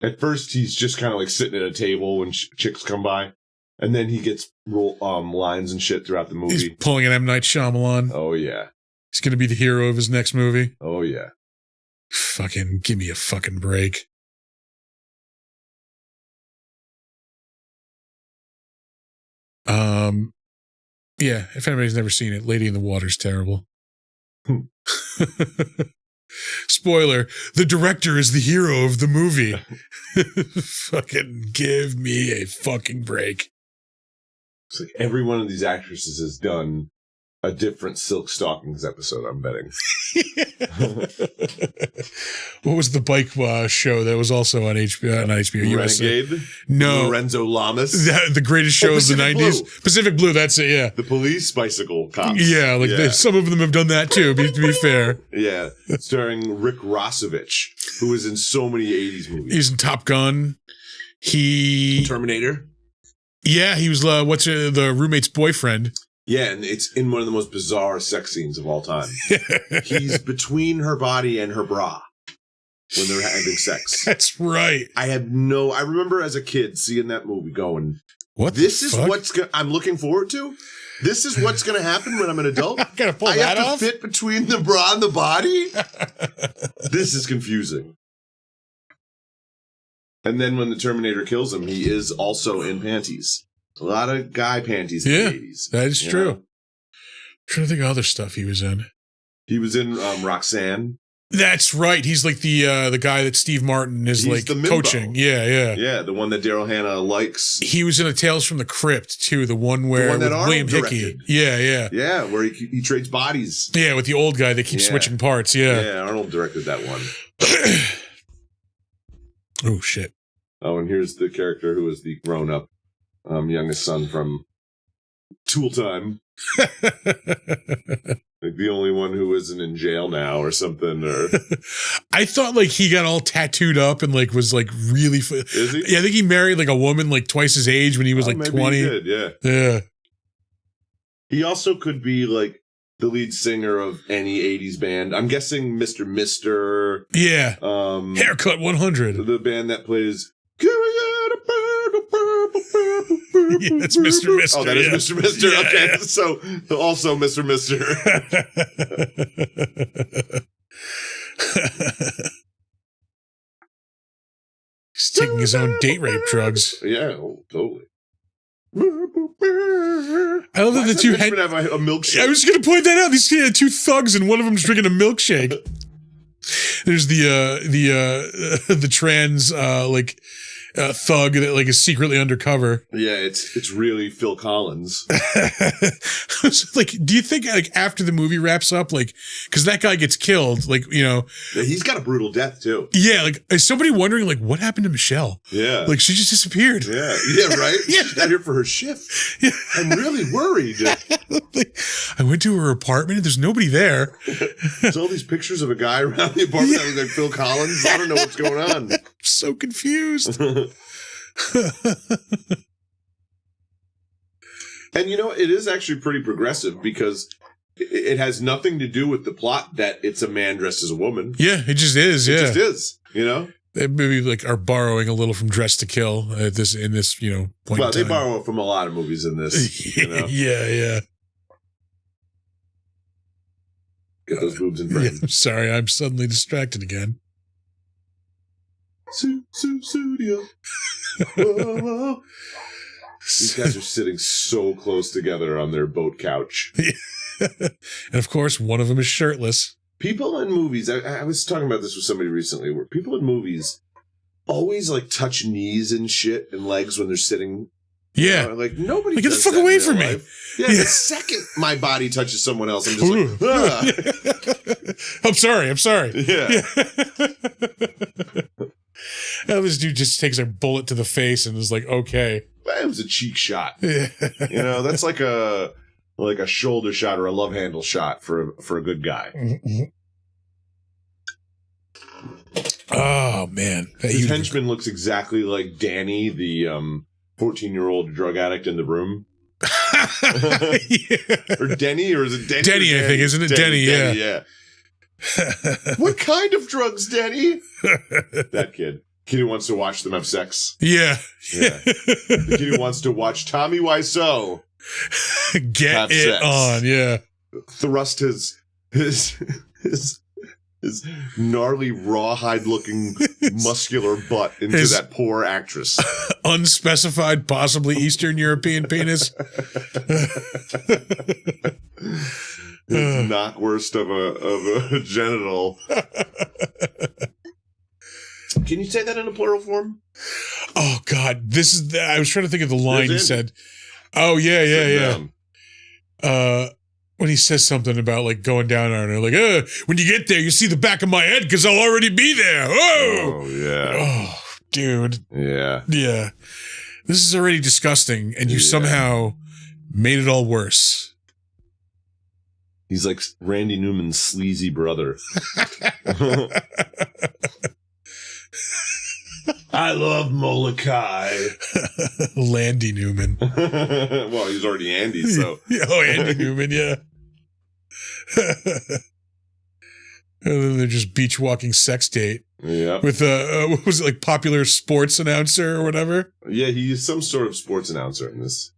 At first, he's just kind of like sitting at a table when chicks come by, and then he gets lines and shit throughout the movie. He's pulling an M. Night Shyamalan. Oh, yeah. He's going to be the hero of his next movie. Oh, yeah. Fucking give me a fucking break. Yeah, if anybody's never seen it, Lady in the Water's terrible. Spoiler, the director is the hero of the movie. Fucking give me a fucking break. It's like every one of these actresses has done a different Silk Stockings episode, I'm betting. What was the bike show that was also on HBO? Not HBO, USA. Renegade? No. Lorenzo Lamas? The greatest show of the 90s. Blue. Pacific Blue, that's it, yeah. The police bicycle cops. Yeah, some of them have done that too, to be fair. Yeah, starring Rick Rossovich, who was in so many 80s movies. He's in Top Gun. Terminator? Yeah, he was the roommate's boyfriend. Yeah, and it's in one of the most bizarre sex scenes of all time. He's between her body and her bra. when they're having sex. That's right. I remember as a kid seeing that movie going, what this is what I'm looking forward to? This is what's going to happen when I'm an adult? I gotta pull that off? I have to fit between the bra and the body? This is confusing. And then when the Terminator kills him, he is also in panties. A lot of guy panties in the 80s. That is true. I'm trying to think of other stuff he was in. He was in Roxanne. That's right. He's like the guy that Steve Martin is like coaching. Yeah. Yeah, the one that Daryl Hannah likes. He was in a Tales from the Crypt too, the one where with William Hickey. Yeah. Yeah, where he trades bodies. Yeah, with the old guy that keeps switching parts. Yeah. Yeah, Arnold directed that one. Oh shit. Oh, and here's the character who is the grown-up youngest son from Tool Time. Like the only one who isn't in jail now or something. Or I thought like he got all tattooed up and like was like really. Is he? Yeah, I think he married like a woman like twice his age when he was like maybe 20. He did, yeah. He also could be like the lead singer of any 80s band. I'm guessing Mr. Mister. Yeah. Haircut 100. The band that plays. Yeah, that's Mr. Mister. Oh, that is Mr. Mister. Yeah, okay, yeah. So also Mr. Mister. He's taking his own date rape drugs. Yeah, totally. I love that the two have a milkshake. I was going to point that out. These two thugs, and one of them's drinking a milkshake. There's the trans thug that like is secretly undercover. Yeah, it's really Phil Collins. Like, do you think like after the movie wraps up, like, because that guy gets killed, like, you know, yeah, he's got a brutal death too. Yeah, like, is somebody wondering like what happened to Michelle? Yeah, like she just disappeared. Yeah, right. Yeah. She's not here for her shift. Yeah. I'm really worried. Like, I went to her apartment and there's nobody there. There's all these pictures of a guy around the apartment that looks like Phil Collins. I don't know what's going on. I'm so confused. And you know, it is actually pretty progressive because it has nothing to do with the plot that it's a man dressed as a woman. Yeah, it just is. Yeah, it just is. You know, they maybe like are borrowing a little from Dress to Kill at this point. Well, in they time. borrow from a lot of movies in this. You know? Yeah. Get those boobs in frame. Yeah, I'm sorry, I'm suddenly distracted again. Studio. Whoa, whoa. These guys are sitting so close together on their boat couch. And of course, one of them is shirtless. People in movies, I was talking about this with somebody recently, where people in movies always like touch knees and shit and legs when they're sitting. Yeah. Like nobody like, get the does fuck that away in from real me. life. Yeah, the second my body touches someone else, I'm just like, ah. I'm sorry. Yeah. This dude just takes a bullet to the face and is like, okay. That was a cheek shot. Yeah. You know, that's like a shoulder shot or a love handle shot for a good guy. Oh man. His henchman looks exactly like Danny, the 14-year-old drug addict in The Room. Yeah. Or Denny, or is it Denny? Denny, I think, isn't it? Denny, yeah. What kind of drugs, Denny? That kid who wants to watch them have sex. Yeah. The kid who wants to watch Tommy Wiseau get it sex. on. Yeah. Thrust his gnarly rawhide looking muscular butt into that poor actress. Unspecified, possibly Eastern European penis. His knockwurst of a genital. Can you say that in a plural form? Oh God, this is. I was trying to think of the line he said. Oh yeah. When he says something about like going down on her, like, when you get there, you see the back of my head because I'll already be there. Oh yeah. Oh, dude. Yeah. Yeah. This is already disgusting, and you somehow made it all worse. He's like Randy Newman's sleazy brother. I love Molokai. Landy Newman. Well, he's already Andy, so. Oh, Andy Newman, yeah. And then they're just beach walking sex date. Yeah. With what was it, like, popular sports announcer or whatever? Yeah, he's some sort of sports announcer in this.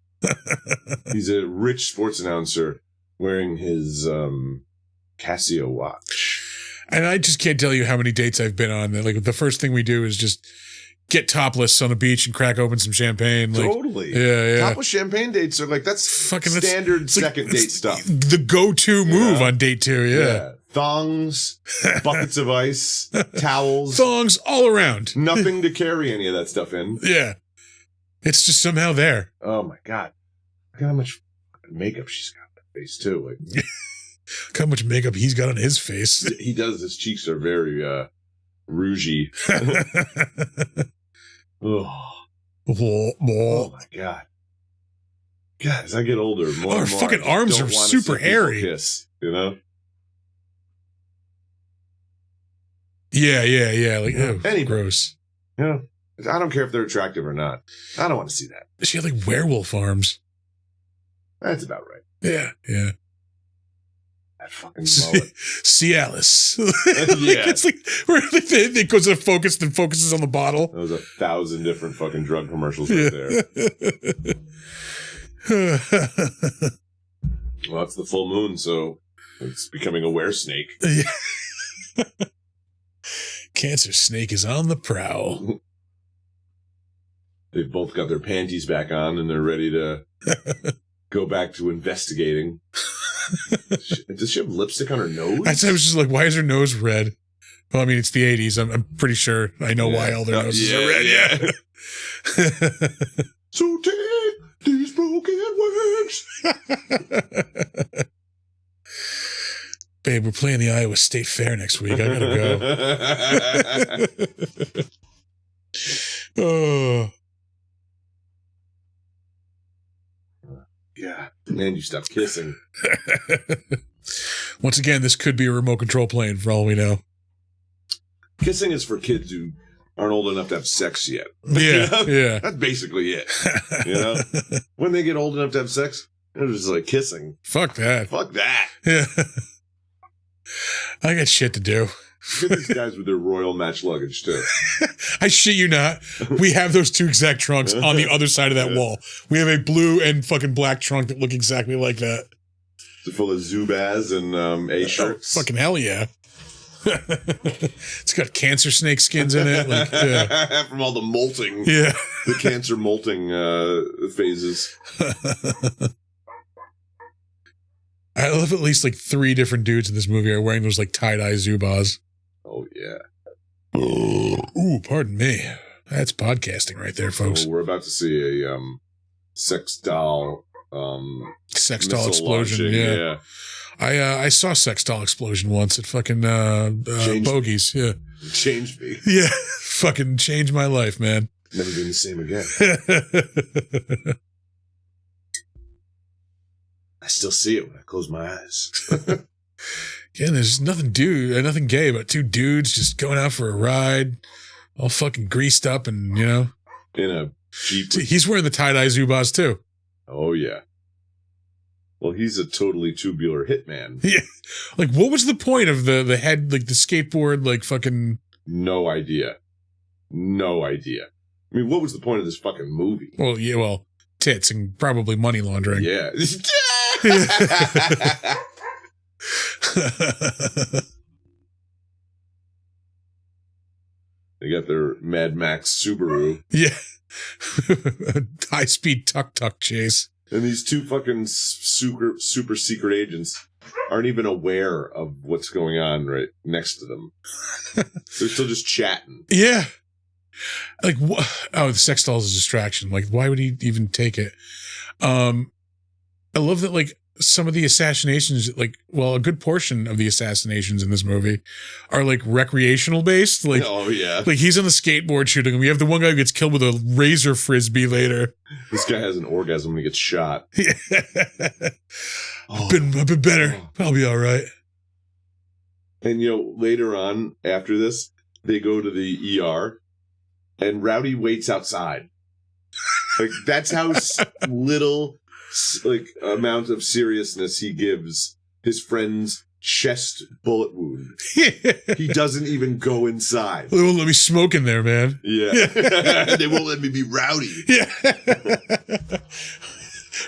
He's a rich sports announcer wearing his Casio watch. And I just can't tell you how many dates I've been on. Like, the first thing we do is just get topless on a beach and crack open some champagne. Like, Totally. Yeah. Topless champagne dates are like, that's fucking standard second date stuff. The go-to move on date 2, yeah. Thongs, buckets of ice, towels. Thongs all around. Nothing to carry any of that stuff in. Yeah. It's just somehow there. Oh, my God. Look at how much makeup she's got on her face, too. Like, look how much makeup he's got on his face. He does. His cheeks are very rougy. Oh, my God. God, as I get older, more her and more, fucking arms are super hairy. Kiss, you know? Yeah. Like, oh, anyway. Gross. You know, I don't care if they're attractive or not. I don't want to see that. She had like werewolf arms. That's about right. Yeah. That fucking mullet. Cialis. Yeah. It's like where it goes to focus, then focuses on the bottle. There was 1,000 different fucking drug commercials right there. Well, it's the full moon, so it's becoming a were snake. Yeah. Cancer snake is on the prowl. They've both got their panties back on and they're ready to go back to investigating. Does she have lipstick on her nose? I was just like, why is her nose red? Well, I mean, it's the 80s. I'm pretty sure I know why all their noses are red. Yeah. So take these broken wings. Babe, we're playing the Iowa State Fair next week. I gotta go. Oh. Yeah. Man, you stop kissing. Once again, this could be a remote control plane for all we know. Kissing is for kids who aren't old enough to have sex yet. Yeah, You know? yeah. That's basically it. You know? When they get old enough to have sex, they're just like kissing. Fuck that. Fuck that. Yeah. I got shit to do. Get these guys with their royal match luggage, too. I shit you not. We have those two exact trunks on the other side of that wall. We have a blue and fucking black trunk that look exactly like that. It's full of Zubaz and A-shirts. Oh, fucking hell yeah. It's got cancer snake skins in it. Like, yeah. From all the molting. Yeah. The cancer molting phases. I love at least like 3 different dudes in this movie are wearing those like tie-dye Zubaz. Oh, yeah. Ooh, pardon me. That's podcasting right there, folks. So we're about to see a sex doll Sex doll missile explosion, launching, yeah. I saw Sex Doll Explosion once at fucking Bogies, yeah. It changed me. Yeah, fucking changed my life, man. Never been the same again. I still see it when I close my eyes. Yeah, there's nothing gay about 2 dudes just going out for a ride, all fucking greased up and, you know. In a Jeep. He's wearing the tie-dye Zubaz, too. Oh, yeah. Well, he's a totally tubular hitman. Yeah. Like, what was the point of the head, like, the skateboard, like, fucking... No idea. No idea. I mean, what was the point of this fucking movie? Well, yeah, tits and probably money laundering. Yeah. They got their Mad Max Subaru. Yeah. High-speed tuk-tuk chase. And these 2 fucking super secret agents aren't even aware of what's going on right next to them. They're still just chatting. Yeah. Like, the sex doll is a distraction. Like, why would he even take it? I love that, like, some of the assassinations, like, a good portion of the assassinations in this movie are, like, recreational based. Like, oh, yeah. Like, he's on the skateboard shooting, and we have the one guy who gets killed with a razor frisbee later. This guy has an orgasm when he gets shot. Yeah. I've been better. I'll be all right. And, you know, later on, after this, they go to the ER, and Rowdy waits outside. Like, that's how little, like, amount of seriousness he gives his friend's chest bullet wound. He doesn't even go inside. They won't let me smoke in there, man. Yeah. They won't let me be rowdy. Yeah.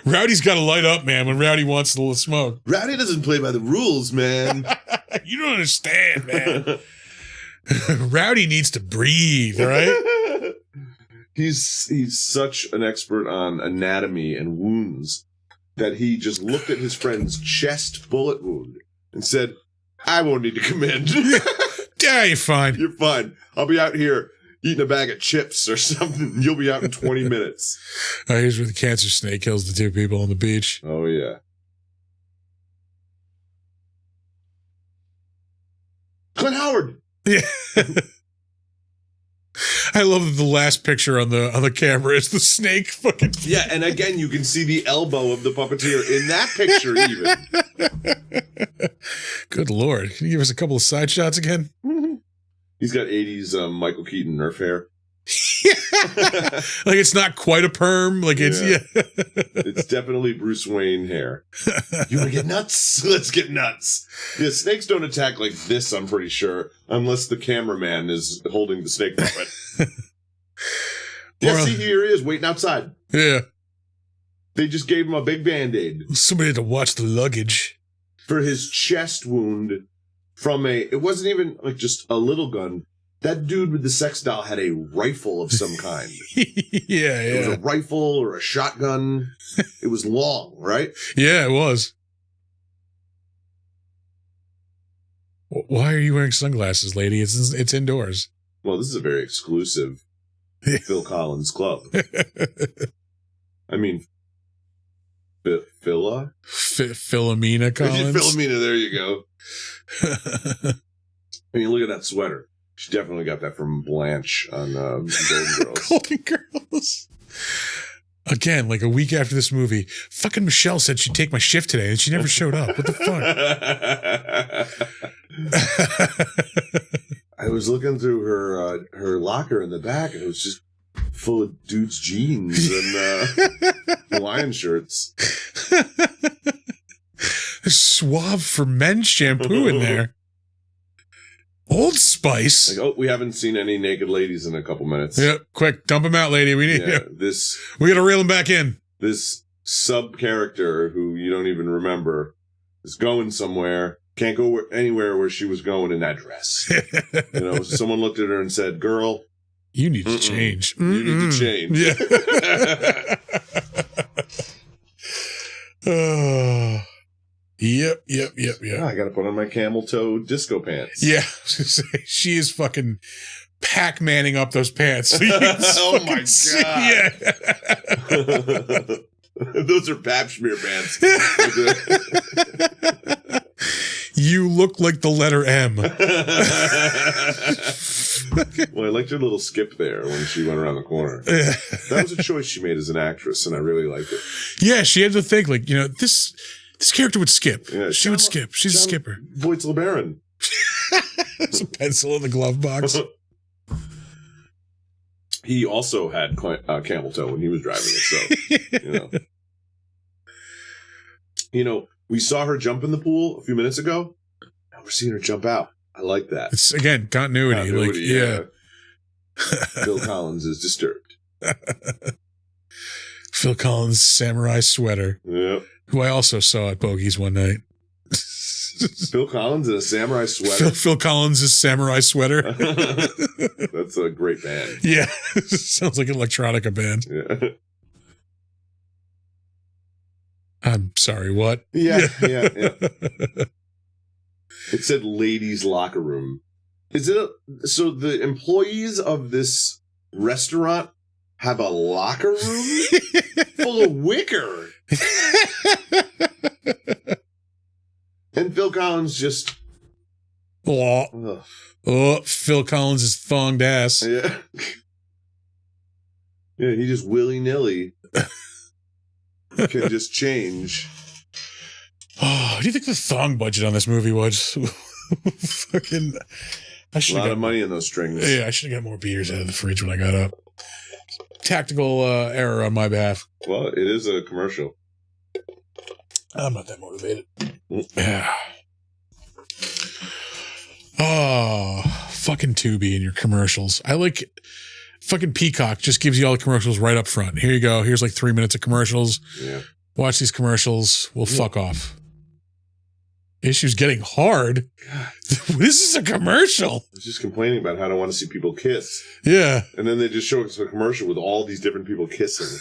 Rowdy's got to light up, man, when Rowdy wants to smoke. Rowdy doesn't play by the rules, man. You don't understand, man. Rowdy needs to breathe, all right? He's such an expert on anatomy and wounds that he just looked at his friend's chest bullet wound and said, I won't need to come in. Yeah, you're fine. You're fine. I'll be out here eating a bag of chips or something. You'll be out in 20 minutes. Here's where the cancer snake kills the two people on the beach. Oh, yeah. Clint Howard. Yeah. I love that the last picture on the camera is the snake fucking. Yeah, and again, you can see the elbow of the puppeteer in that picture even. Good Lord. Can you give us a couple of side shots again? He's got 80s Michael Keaton Nerf hair. Like it's not quite a perm. Like it's, yeah. It's definitely Bruce Wayne hair. You want to get nuts? Let's get nuts. Yeah, snakes don't attack like this, I'm pretty sure, unless the cameraman is holding the snake puppet. Yeah, see, here he is waiting outside. Yeah. They just gave him a big Band-Aid. Somebody had to watch the luggage. For his chest wound from it wasn't even like just a little gun. That dude with the sex doll had a rifle of some kind. Yeah. It was a rifle or a shotgun. It was long, right? Yeah, it was. Why are you wearing sunglasses, lady? It's indoors. Well, this is a very exclusive Phil Collins club. I mean, Philomena Collins? Philomena, there you go. I mean, look at that sweater. She definitely got that from Blanche on Golden Girls. Golden Girls. Again, like a week after this movie, fucking Michelle said she'd take my shift today, and she never showed up. What the fuck? I was looking through her locker in the back, and it was just full of dudes' jeans and Hawaiian shirts. There's Suave for Men shampoo in there. Old Spice. Like, oh, we haven't seen any naked ladies in a couple minutes. Yeah, quick, dump them out, lady. We need we gotta reel them back in. This sub character who you don't even remember is going somewhere. Can't go anywhere where she was going in that dress. You know, someone looked at her and said, "Girl, you need to change. You need to change." Yeah. Yep. Oh, I gotta put on my camel toe disco pants. Yeah, she is fucking Pac-Manning up those pants. So oh my god! See, yeah, those are pap smear pants. You look like the letter M. Well, I liked her little skip there when she went around the corner. That was a choice she made as an actress, and I really liked it. Yeah, she had to think like, you know, this character would skip. Yeah, she would skip. She's a skipper. Voight LeBaron. There's a pencil in the glove box. He also had camel toe when he was driving it, so you know, we saw her jump in the pool a few minutes ago. Now we're seeing her jump out. I like that. It's again continuity. Like, yeah. Phil Collins is disturbed. Phil Collins' samurai sweater. Yep. Who I also saw at Bogey's one night. Phil Collins in a samurai sweater. Phil Collins' samurai sweater. That's a great band. Yeah. Sounds like an electronica band. Yeah. I'm sorry, what? Yeah. It said ladies' locker room. Is it so the employees of this restaurant have a locker room full of wicker? And Phil Collins just Phil Collins is thonged ass. Yeah. Yeah, he just willy-nilly can just change. Oh, what do you think the thong budget on this movie was? Fucking, I should have got money in those strings. Yeah, I should have got more beers out of the fridge when I got up. Tactical error on my behalf. Well, it is a commercial. I'm not that motivated. Yeah. Oh, fucking Tubi and your commercials. I like fucking Peacock just gives you all the commercials right up front. Here you go. Here's like 3 minutes of commercials. Yeah. Watch these commercials. We'll fuck off. Issue's getting hard. God. This is a commercial. I was just complaining about how I don't want to see people kiss. Yeah. And then they just show us a commercial with all these different people kissing.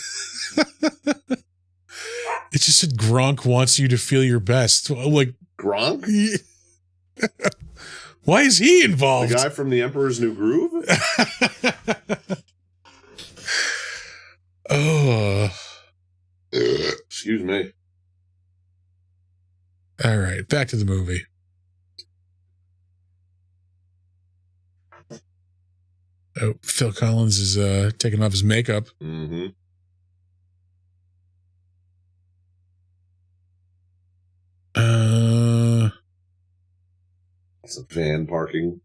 It just said Gronk wants you to feel your best. Like Gronk? Why is he involved? The guy from The Emperor's New Groove? Oh. Excuse me. All right, back to the movie. Oh, Phil Collins is taking off his makeup. Mm-hmm. Some van parking.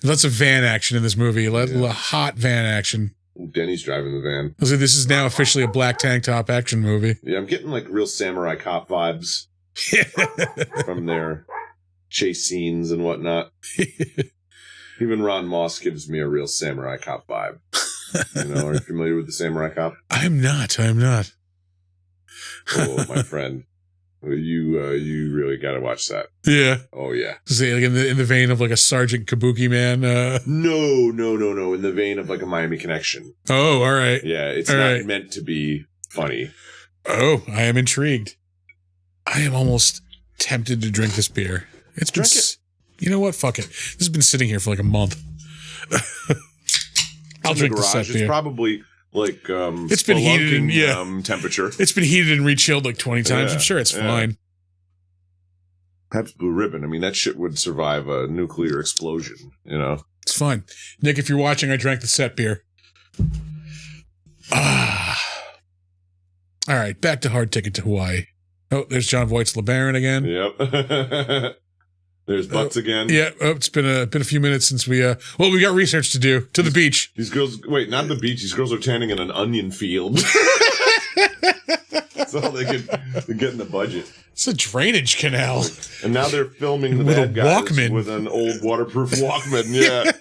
Lots of van action in this movie. Hot van action. Denny's driving the van. So this is now officially a black tank top action movie. Yeah, I'm getting like real samurai cop vibes from their chase scenes and whatnot. Even Ron Moss gives me a real samurai cop vibe. You know, are you familiar with the samurai cop? I'm not. Oh, my friend. You really got to watch that. Yeah. Oh, yeah. Say like in the vein of like a Sergeant Kabuki man. No. In the vein of like a Miami Connection. Oh, all right. Yeah, it's all not right. meant to be funny. Oh, I am intrigued. I am almost tempted to drink this beer. It's been, Drink it. You know what? Fuck it. This has been sitting here for like a month. I'll drink the set beer. It's probably like it's been heated and temperature. It's been heated and rechilled like 20 times. I'm sure it's fine. Perhaps Blue Ribbon. I mean, that shit would survive a nuclear explosion, you know? It's fine. Nick, if you're watching, I drank the set beer. Ah. All right, back to Hard Ticket to Hawaii. Oh, there's John Voight's LeBaron again. Yep. There's Butts again. Yeah. Oh, it's been a few minutes since we we got research to do. To the beach. These girls, wait, not the beach. These girls are tanning in an onion field. That's all they could get in the budget. It's a drainage canal. And now they're filming the With bad a guys Walkman. with an old waterproof Walkman. Yeah.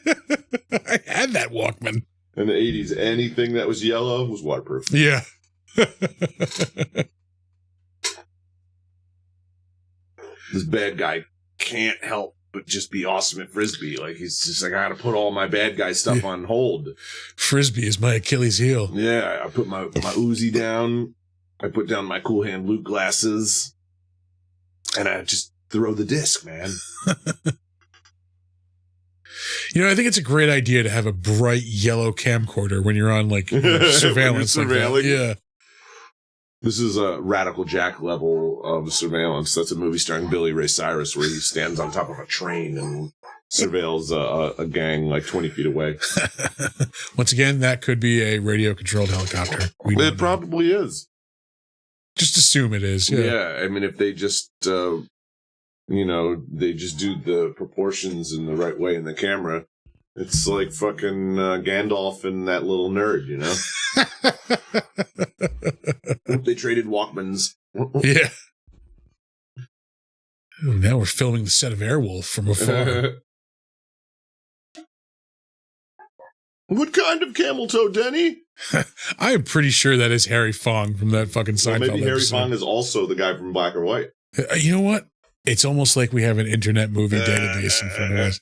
I had that Walkman. In the 80s, anything that was yellow was waterproof. Yeah. This bad guy can't help but just be awesome at Frisbee. Like, he's just like, I gotta put all my bad guy stuff on hold. Frisbee is my Achilles heel. Yeah, I put my Uzi down. I put down my Cool Hand Luke glasses. And I just throw the disc, man. You know, I think it's a great idea to have a bright yellow camcorder when you're on like surveillance. Like that. Yeah. This is a Radical Jack level of surveillance. That's a movie starring Billy Ray Cyrus where he stands on top of a train and surveils a gang like 20 feet away. Once again, that could be a radio-controlled helicopter. It probably is. Just assume it is. Yeah. I mean, if they just, they just do the proportions in the right way in the camera, it's like fucking Gandalf and that little nerd, you know? They traded Walkmans. Yeah. Oh, now we're filming the set of Airwolf from afar. What kind of camel toe, Denny? I am pretty sure that is Harry Fong from that fucking Seinfeld Maybe Harry episode. Fong is also the guy from Black or White. You know what? It's almost like we have an internet movie database in front of us.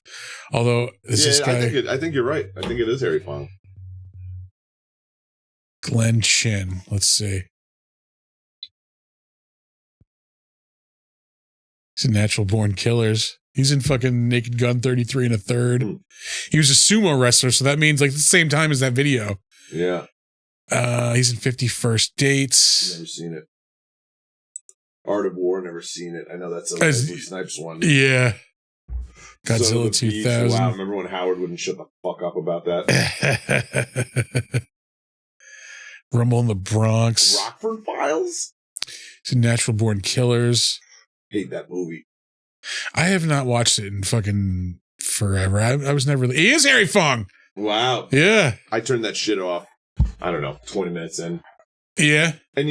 Although, this guy... I think you're right. I think it is Harry Fong. Glenn Chin. Let's see. He's in Natural Born Killers. He's in fucking Naked Gun 33 and a third. He was a sumo wrestler, so that means like the same time as that video. Yeah. He's in 51st Dates. Never seen it. Art of War, never seen it. I know that's a Wesley Snipes one. Yeah. Godzilla 2000. Wow, remember when Howard wouldn't shut the fuck up about that? Rumble in the Bronx. Rockford Files? He's in Natural Born Killers. Hate that movie. I have not watched it in fucking forever. I was never really... He is Harry Fong! Wow. Yeah. I turned that shit off, I don't know, 20 minutes in. Yeah. And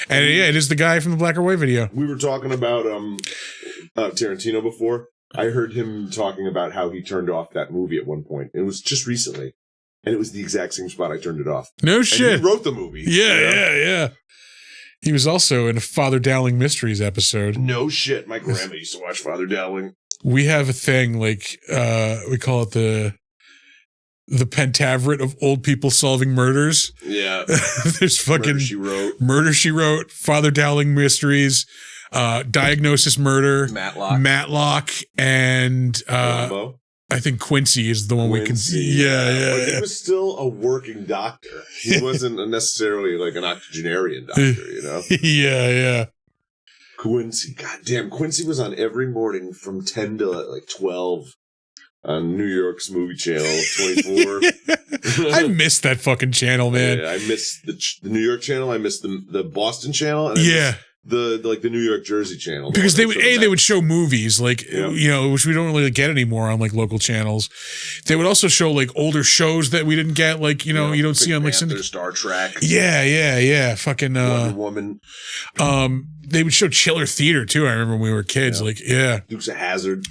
and yeah, it is the guy from the Black or White video. We were talking about Tarantino before. I heard him talking about how he turned off that movie at one point. It was just recently. And it was the exact same spot I turned it off. No shit. And he wrote the movie. Yeah. He was also in a Father Dowling Mysteries episode. No shit. My grandma used to watch Father Dowling. We have a thing, like, we call it the pentaveret of old people solving murders. Yeah. There's fucking Murder, She Wrote, Father Dowling Mysteries, Diagnosis Murder, Matlock, and I think Quincy is the one we can see. Yeah. But he was still a working doctor. He wasn't necessarily like an octogenarian doctor, you know? Yeah. Quincy. Goddamn, Quincy was on every morning from 10 to like 12 on New York's movie channel, 24. I miss that fucking channel, man. Yeah, I miss the New York channel. I miss the Boston channel. And the New York Jersey channel. Because they would show movies, like, you know, which we don't really get anymore on like local channels. They would also show like older shows that we didn't get, like, you know, you don't see on like Star Trek. Yeah. Fucking Wonder Woman. They would show Chiller Theater too. I remember when we were kids. Dukes of Hazzard.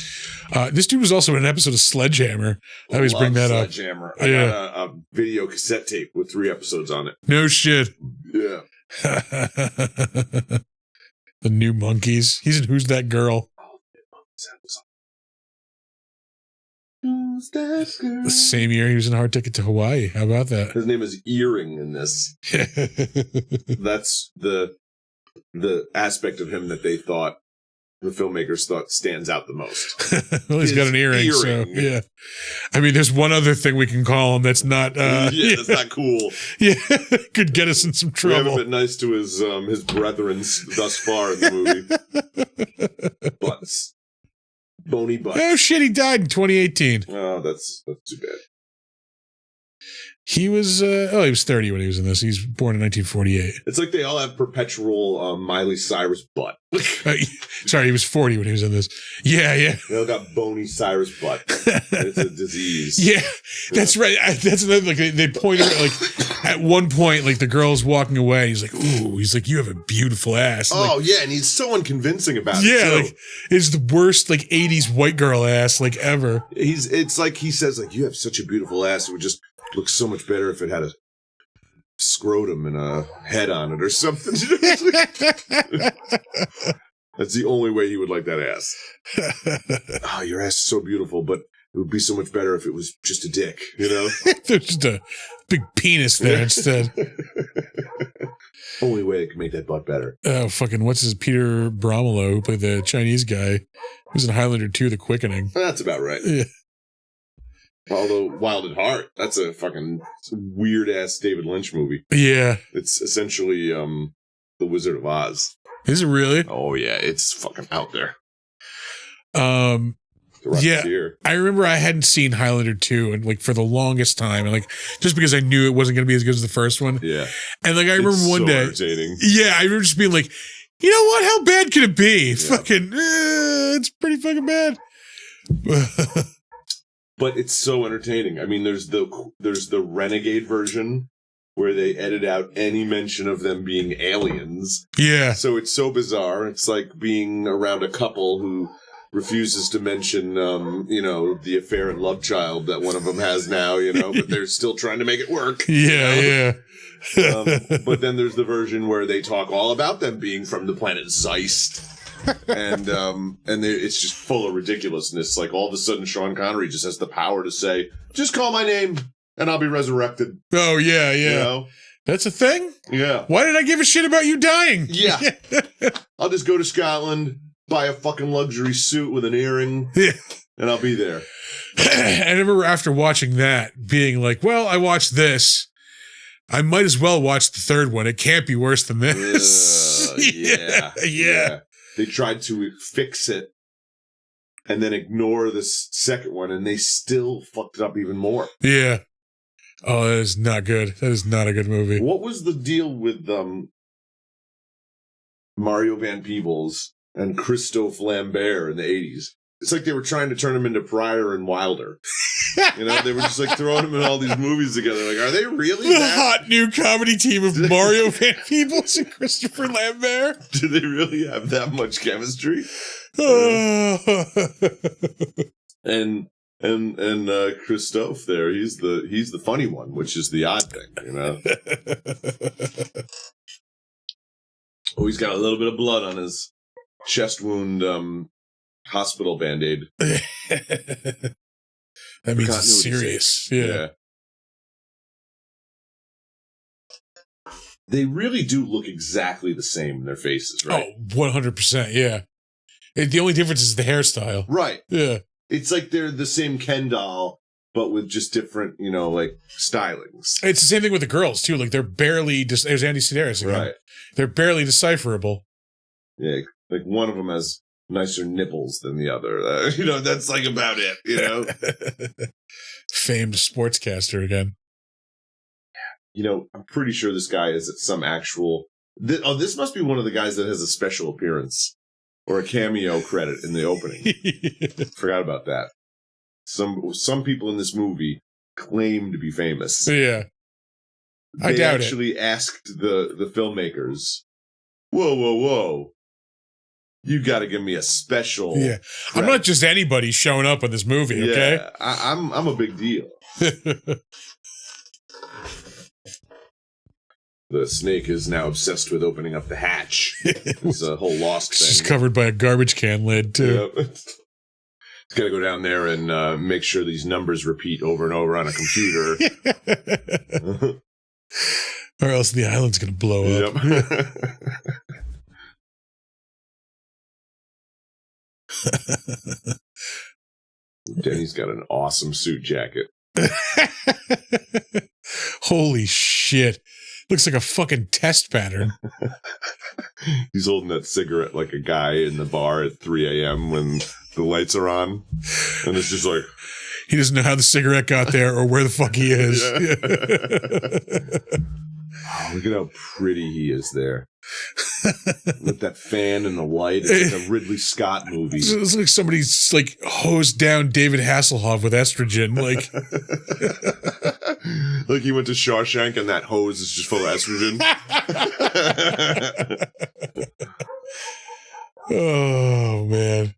This dude was also in an episode of Sledgehammer. I always bring that up. Sledgehammer. I got a video cassette tape with 3 episodes on it. No shit. Yeah. The New Monkeys. He's in Who's That Girl? Who's that girl? The same year he was in Hard Ticket to Hawaii. How about that? His name is Earring in this. That's the aspect of him that the filmmakers thought stands out the most. Well, he's got an earring. So, yeah. I mean, there's one other thing we can call him that's not... that's not cool. Yeah, could get us in some trouble. We haven't been nice to his brethren thus far in the movie. Butts. Bony butts. Oh, shit, he died in 2018. Oh, that's too bad. He was, he was 30 when he was in this. He's born in 1948. It's like they all have perpetual Miley Cyrus butt. Sorry, he was 40 when he was in this. Yeah. They all got bony Cyrus butt. It's a disease. Yeah, that's right. That's another, like, they pointed out, like, at one point, like, the girl's walking away. He's like, ooh, you have a beautiful ass. Oh, like, yeah, and he's so unconvincing about it. Yeah, like, it's the worst, like, 80s white girl ass, like, ever. It's like he says, like, you have such a beautiful ass. It would just look so much better if it had a scrotum and a head on it or something. That's the only way he would like that ass. Oh, your ass is so beautiful, but it would be so much better if it was just a dick, you know? There's just a big penis there instead. Only way it can make that butt better. Oh, fucking, what's his Peter Bromelo, who played the Chinese guy, who was in Highlander 2, The Quickening. That's about right. Yeah. Although Wild at Heart, that's a fucking weird-ass David Lynch movie. Yeah. It's essentially The Wizard of Oz. Is it really? Oh, yeah. It's fucking out there. Yeah. I remember I hadn't seen Highlander 2 and, like, for the longest time. And, like, just because I knew it wasn't going to be as good as the first one. Yeah. And, like, I remember one day. Entertaining. Yeah. I remember just being like, you know what? How bad could it be? Yeah. Fucking, it's pretty fucking bad. But it's so entertaining. I mean, there's the Renegade version where they edit out any mention of them being aliens. Yeah. So it's so bizarre. It's like being around a couple who refuses to mention, the affair and love child that one of them has now, but they're still trying to make it work. Yeah, yeah. But then there's the version where they talk all about them being from the planet Zeist. And it's just full of ridiculousness. Like, all of a sudden, Sean Connery just has the power to say, just call my name and I'll be resurrected. Oh, yeah. You know? That's a thing? Yeah. Why did I give a shit about you dying? Yeah. I'll just go to Scotland, buy a fucking luxury suit with an earring, and I'll be there. And I remember after watching that, being like, well, I watched this. I might as well watch the third one. It can't be worse than this. Yeah. They tried to fix it and then ignore this second one, and they still fucked it up even more. Yeah. Oh, that is not good. That is not a good movie. What was the deal with Mario Van Peebles and Christophe Lambert in the 80s? It's like they were trying to turn him into Pryor and Wilder. They were just like throwing him in all these movies together. Like, are they really the hot new comedy team of Mario Van Peebles and Christopher Lambert? Do they really have that much chemistry? And Christophe there, he's the funny one, which is the odd thing, you know. Oh, he's got a little bit of blood on his chest wound hospital band-aid. That means it's serious. Yeah. They really do look exactly the same in their faces, right? Oh, 100%, yeah. The only difference is the hairstyle. Right. Yeah. It's like they're the same Ken doll, but with just different, like, stylings. It's the same thing with the girls, too. Like, they're barely... There's Andy Sidaris again. Right. They're barely decipherable. Yeah, like one of them has nicer nipples than the other. That's like about it, Famed sportscaster again. I'm pretty sure this guy is at some actual... this must be one of the guys that has a special appearance. Or a cameo credit in the opening. Forgot about that. Some people in this movie claim to be famous. Yeah. I doubt it. They actually asked the filmmakers, whoa. You got to give me a special credit. I'm not just anybody showing up in this movie, okay? Yeah, I'm a big deal. The snake is now obsessed with opening up the hatch. It's a whole Lost thing. It's just covered by a garbage can lid, too. Yep. It's got to go down there and make sure these numbers repeat over and over on a computer. Or else the island's going to blow up. Yep. Denny's got an awesome suit jacket. Holy shit. Looks like a fucking test pattern. He's holding that cigarette like a guy in the bar at 3 a.m. when the lights are on. And it's just like... He doesn't know how the cigarette got there or where the fuck he is. Oh, look at how pretty he is there. With that fan and the light. It's like a Ridley Scott movie. It's like somebody's like hosed down David Hasselhoff with estrogen. Like... Like he went to Shawshank and that hose is just full of estrogen. Oh, man.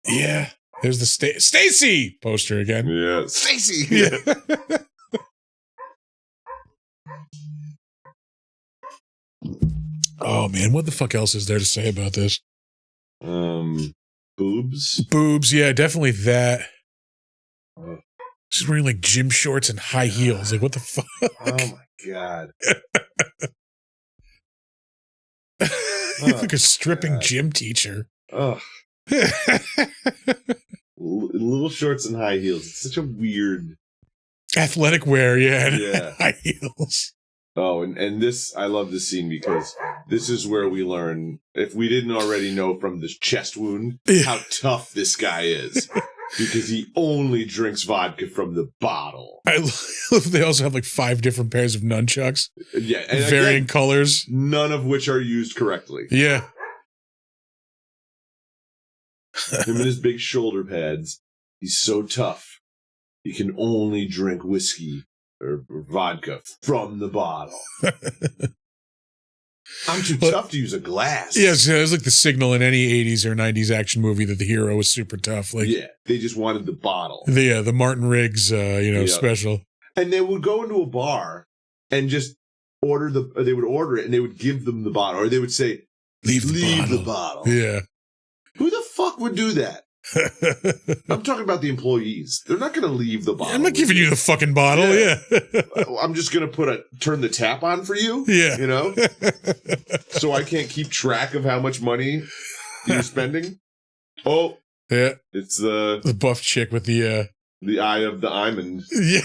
Yeah. There's the Stacy poster again. Yeah. Stacy! Yeah. Oh, man. What the fuck else is there to say about this? Boobs? Boobs, yeah, definitely that. She's wearing like gym shorts and high heels. Like, what the fuck? Oh my god. Like a stripping gym teacher. Oh. Little shorts and high heels. It's such a weird... Athletic wear, yeah. Yeah. High heels. Oh, and this, I love this scene because this is where we learn, if we didn't already know from this chest wound, how tough this guy is. Because he only drinks vodka from the bottle. I love they also have like 5 different pairs of nunchucks. Yeah. And varying again, colors. None of which are used correctly. Yeah. Him and his big shoulder pads. He's so tough. He can only drink whiskey or vodka from the bottle. I'm too tough to use a glass. Yeah, so it was like the signal in any 80s or 90s action movie that the hero was super tough. Like, yeah, they just wanted the bottle. The Martin Riggs, special. And they would go into a bar and just they would order it and they would give them the bottle. Or they would say, leave the bottle. Yeah. Who the fuck would do that? I'm talking about the employees. They're not going to leave the bottle. I'm not giving you the fucking bottle. Yeah. I'm just going to turn the tap on for you. Yeah. So I can't keep track of how much money you're spending. Oh. Yeah. It's the buff chick with the eye of the Imond. Yeah.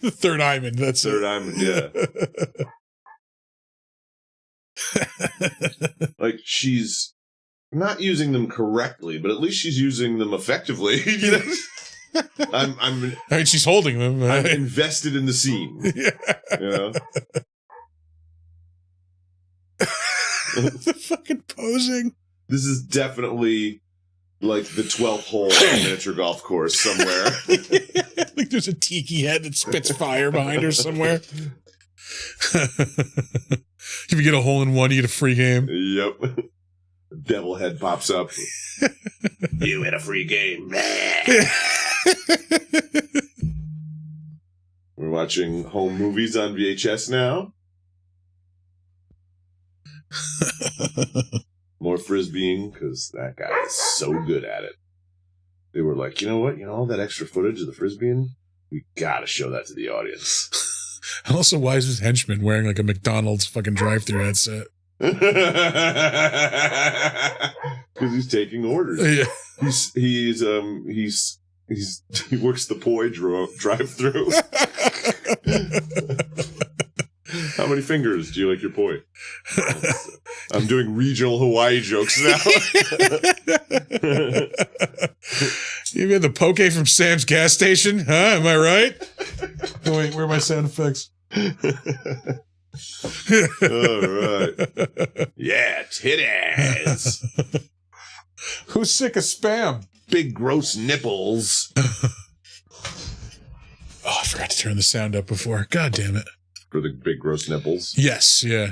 The third Imond. That's third Imond. Yeah. Like she's not using them correctly, but at least she's using them effectively. I mean, she's holding them. I'm invested in the scene. Yeah. The fucking posing. This is definitely like the 12th hole on a miniature golf course somewhere. Like there's a tiki head that spits fire behind her somewhere. If you get a hole in one, you get a free game. Yep. Devil head pops up. You had a free game. We're watching home movies on VHS now. More frisbeeing, because that guy is so good at it. They were like, you know what? You know all that extra footage of the frisbeeing? We gotta show that to the audience. And also, why is his henchman wearing like a McDonald's fucking drive-thru headset? Because he's taking orders. Yeah. He works the poi drive-thru. How many fingers do you like your poi? I'm doing regional Hawaii jokes now. You had the poke from Sam's gas station? Huh? Am I right? Oh, wait, where are my sound effects? All right. Yeah, titties. Who's sick of spam? Big gross nipples. Oh, I forgot to turn the sound up before. God damn it. For the big gross nipples. Yes, yeah.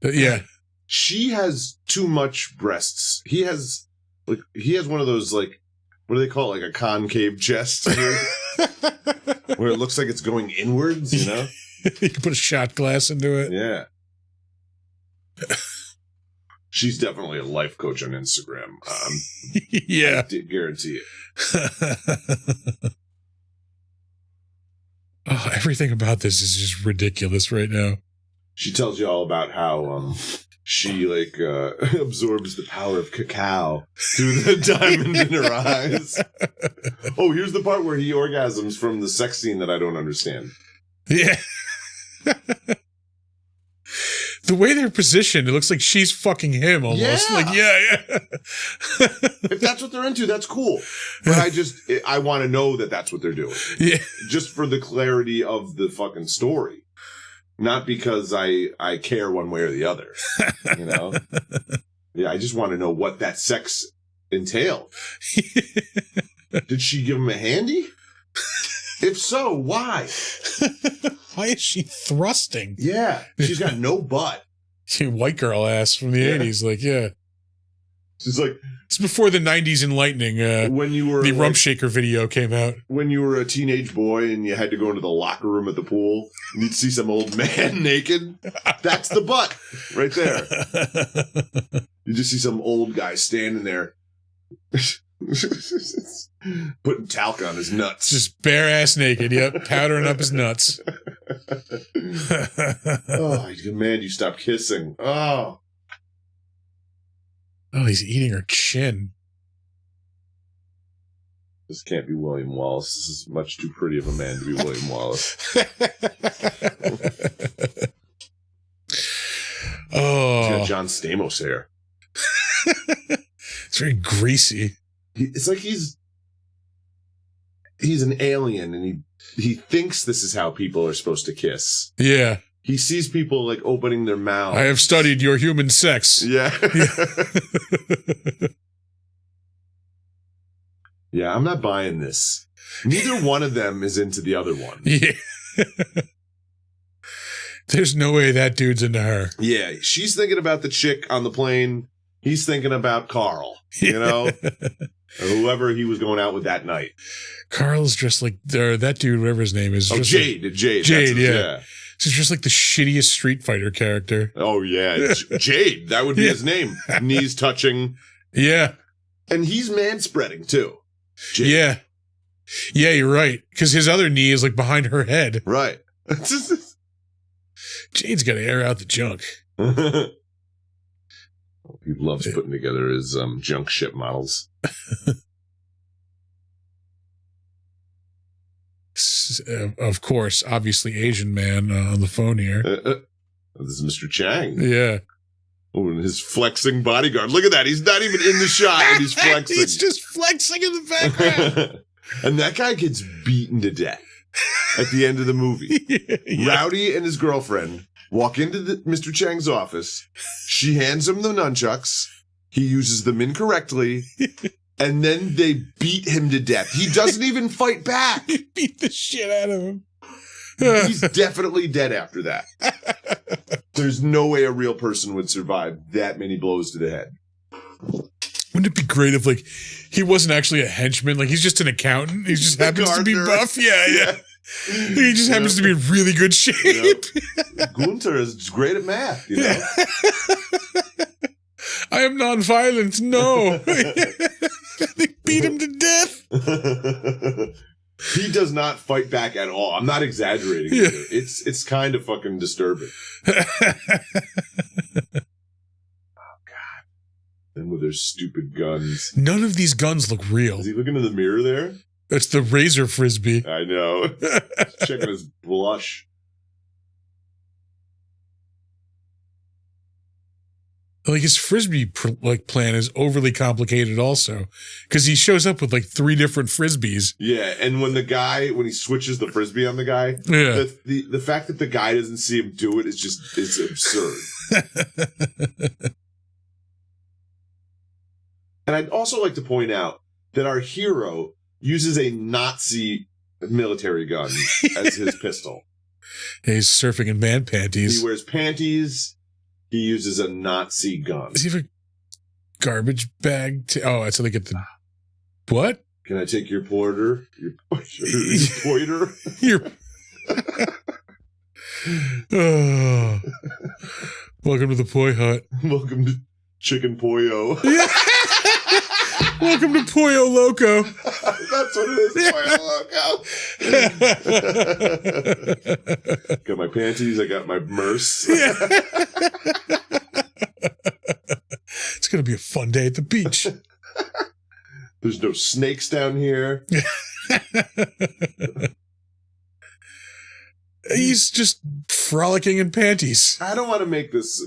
Yeah. She has too much breasts. He has one of those, like, what do they call it? Like a concave chest here, where it looks like it's going inwards, you know? You can put a shot glass into it. Yeah. She's definitely a life coach on Instagram. Yeah. I guarantee it. Oh, everything about this is just ridiculous right now. She tells you all about how she absorbs the power of cacao through the diamond in her eyes. Oh, here's the part where he orgasms from the sex scene that I don't understand. Yeah. The way they're positioned, it looks like she's fucking him almost. Yeah. Like, yeah. If that's what they're into, that's cool. But I want to know that that's what they're doing. Yeah. Just for the clarity of the fucking story. Not because I care one way or the other. You know? Yeah, I just want to know what that sex entailed. Did she give him a handy? If so, why? Why is she thrusting? Yeah, she's got no butt. White girl ass from the 80s, like, yeah. She's like... It's before the 90s enlightening, when you were the Rump Shaker video came out. When you were a teenage boy and you had to go into the locker room at the pool and you'd see some old man naked, that's the butt right there. You just see some old guy standing there putting talc on his nuts. Just bare ass naked, yep, powdering up his nuts. Oh, I demand you stop kissing. Oh, he's eating her chin. This can't be William Wallace. This is much too pretty of a man to be William Wallace. Oh, he's got John Stamos hair. It's very greasy. It's like he's an alien, and he thinks this is how people are supposed to kiss. Yeah. He sees people like opening their mouths. I have studied your human sex. Yeah. Yeah, I'm not buying this. Neither one of them is into the other one. Yeah. There's no way that dude's into her. Yeah, she's thinking about the chick on the plane. He's thinking about Carl, you know? Or whoever he was going out with that night. Carl's just like, that dude, whatever his name is. Oh, just Jade. Like, Jade, yeah. He's just like the shittiest Street Fighter character. Oh, yeah. Jade, that would be his name. Knees touching. Yeah. And he's man-spreading, too. Jade. Yeah. Yeah, you're right. Because his other knee is like behind her head. Right. Jade's got to air out the junk. He loves putting together his junk ship models. Of course, obviously Asian man on the phone here. This is Mr. Chang. Yeah. Oh, and his flexing bodyguard. Look at that. He's not even in the shot, and he's flexing. He's just flexing in the background. And that guy gets beaten to death at the end of the movie. Yeah. Rowdy and his girlfriend walk into Mr. Chang's office. She hands him the nunchucks. He uses them incorrectly. And then they beat him to death. He doesn't even fight back. He beat the shit out of him. He's definitely dead after that. There's no way a real person would survive that many blows to the head. Wouldn't it be great if, like, he wasn't actually a henchman? Like, he's just an accountant. He just happens to be buff. Yeah. He just happens to be in really good shape. Gunther is great at math, you know? I am non-violent. No. They beat him to death. He does not fight back at all. I'm not exaggerating. Yeah. It's kind of fucking disturbing. And with their stupid guns. None of these guns look real. Is he looking in the mirror there? That's the razor frisbee. I know. Checking his blush. Like, his frisbee plan is overly complicated also. Because he shows up with like 3 different frisbees. Yeah, and when he switches the frisbee on the guy, the fact that the guy doesn't see him do it is absurd. And I'd also like to point out that our hero uses a Nazi military gun as his pistol. He's surfing in man panties. He wears panties. He uses a Nazi gun. Does he have a garbage bag? That's how they get the... What? Can I take your pointer? Your pointer? Welcome to the Poi Hut. Welcome to Chicken Pollo. Welcome to Pollo Loco. That's what it is, Pollo Loco. Got my panties. I got my merce. It's going to be a fun day at the beach. There's no snakes down here. He's just frolicking in panties. I don't want to make this,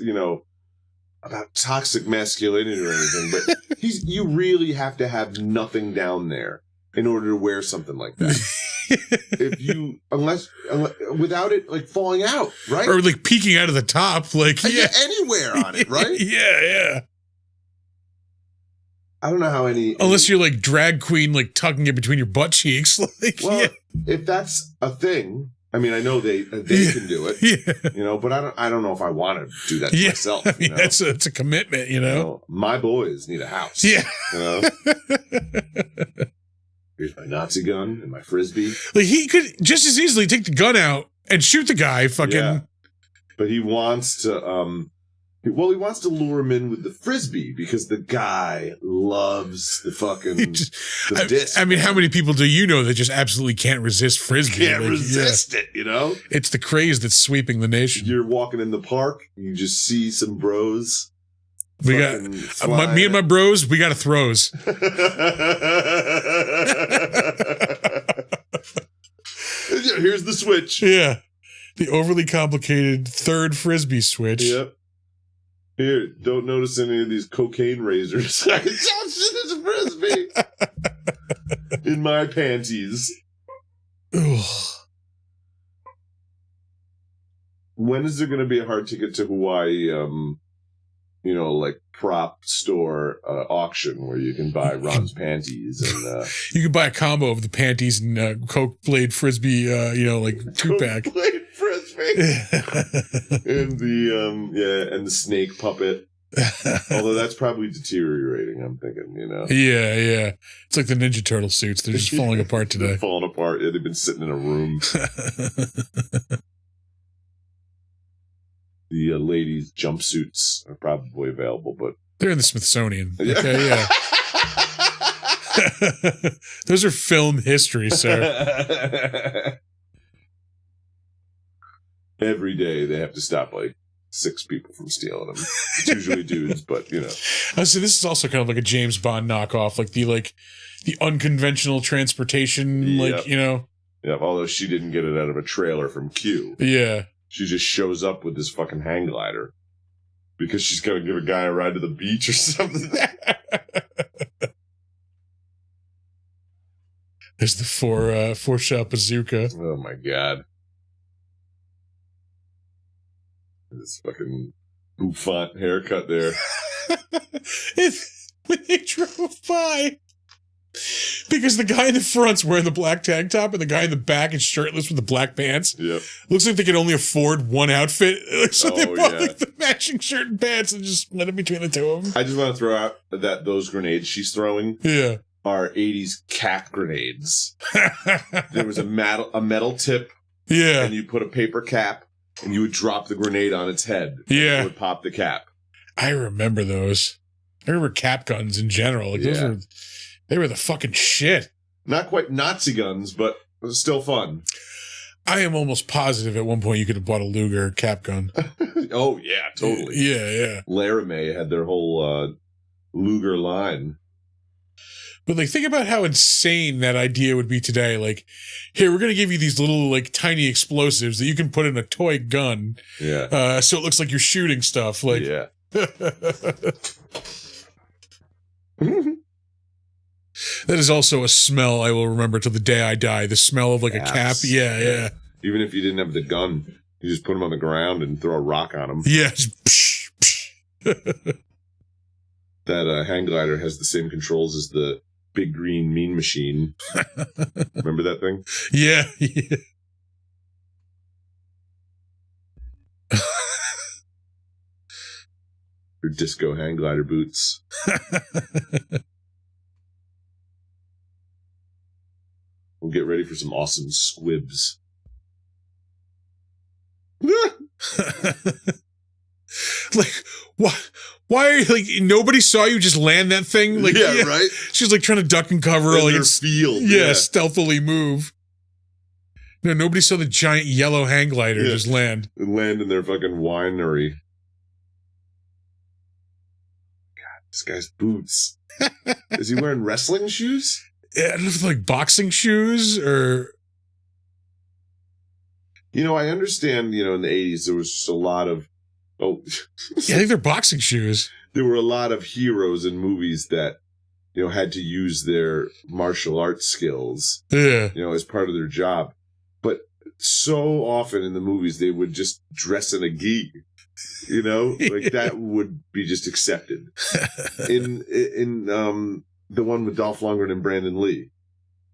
about toxic masculinity or anything, but you really have to have nothing down there in order to wear something like that. unless without it like falling out, right? Or like peeking out of the top, like anywhere on it, right? Yeah. I don't know how unless you're like drag queen, like tucking it between your butt cheeks, like if that's a thing. I mean, I know they can do it, but I don't know if I want to do that to myself. I mean, it's a commitment, My boys need a house. Yeah. Here's my Nazi gun and my frisbee. Like, he could just as easily take the gun out and shoot the guy. Yeah. But he wants to, he wants to lure him in with the frisbee because the guy loves the fucking the disc. I mean, how many people do you know that just absolutely can't resist frisbee? Can't resist it, It's the craze that's sweeping the nation. You're walking in the park, you just see some bros. We got me and my bros. We got to throws. Here's the switch. Yeah, the overly complicated third frisbee switch. Yep. Here, don't notice any of these cocaine razors. I touched a frisbee in my panties. Ugh. When is there going to be a hard ticket to Hawaii? Like prop store auction where you can buy Ron's panties and you can buy a combo of the panties and Coke Blade Frisbee. Like 2-pack. Coke Blade Frisbee and the snake puppet. Although that's probably deteriorating. I'm thinking, Yeah. It's like the Ninja Turtle suits. They're just falling apart today. They're falling apart. Yeah, they've been sitting in a room. The ladies' jumpsuits are probably available, but they're in the Smithsonian. Okay, yeah. Those are film history, sir. Every day they have to stop like 6 people from stealing them. It's usually dudes, but So this is also kind of like a James Bond knockoff, like the unconventional transportation, Yeah, although she didn't get it out of a trailer from Q. Yeah. She just shows up with this fucking hang glider because she's going to give a guy a ride to the beach or something. There's the four-shot bazooka. Oh, my God. This fucking bouffant haircut there. When they drove by, Because the guy in the front's wearing the black tank top and the guy in the back is shirtless with the black pants. Yep. Looks like they can only afford one outfit. So they bought yeah. like the matching shirt and pants and just split it between the two of them. I just want to throw out that those grenades she's throwing are 80s cap grenades. There was a metal tip. Yeah. And you put a paper cap and you would drop the grenade on its head. Yeah. It would pop the cap. I remember those. I remember cap guns in general. Like they were the fucking shit. Not quite Nazi guns, but it was still fun. I am almost positive at one point you could have bought a Luger cap gun. Oh, yeah, totally. Yeah. Laramie had their whole Luger line. But like, think about how insane that idea would be today. Like, here, we're going to give you these little, like, tiny explosives that you can put in a toy gun. Yeah. So it looks like you're shooting stuff. Like, yeah. That is also a smell I will remember till the day I die. The smell of like a cap. Yeah. Even if you didn't have the gun, you just put them on the ground and throw a rock on them. Yeah. Just That hang glider has the same controls as the big green mean machine. Remember that thing? Yeah. Your disco hang glider boots. We'll get ready for some awesome squibs. Like, what? Why are you, like, nobody saw you just land that thing? Like, yeah, right? She's like trying to duck and cover. In like their it's field. Yeah, stealthily move. No, nobody saw the giant yellow hang glider just land. And land in their fucking winery. God, this guy's boots. Is he wearing wrestling shoes? Yeah, I don't know if it's like boxing shoes or... You know, I understand, in the 80s, there was just a lot of... Oh, yeah, I think they're boxing shoes. There were a lot of heroes in movies that, had to use their martial arts skills, as part of their job. But so often in the movies, they would just dress in a gi, like that would be just accepted. In the one with Dolph Lundgren and Brandon Lee.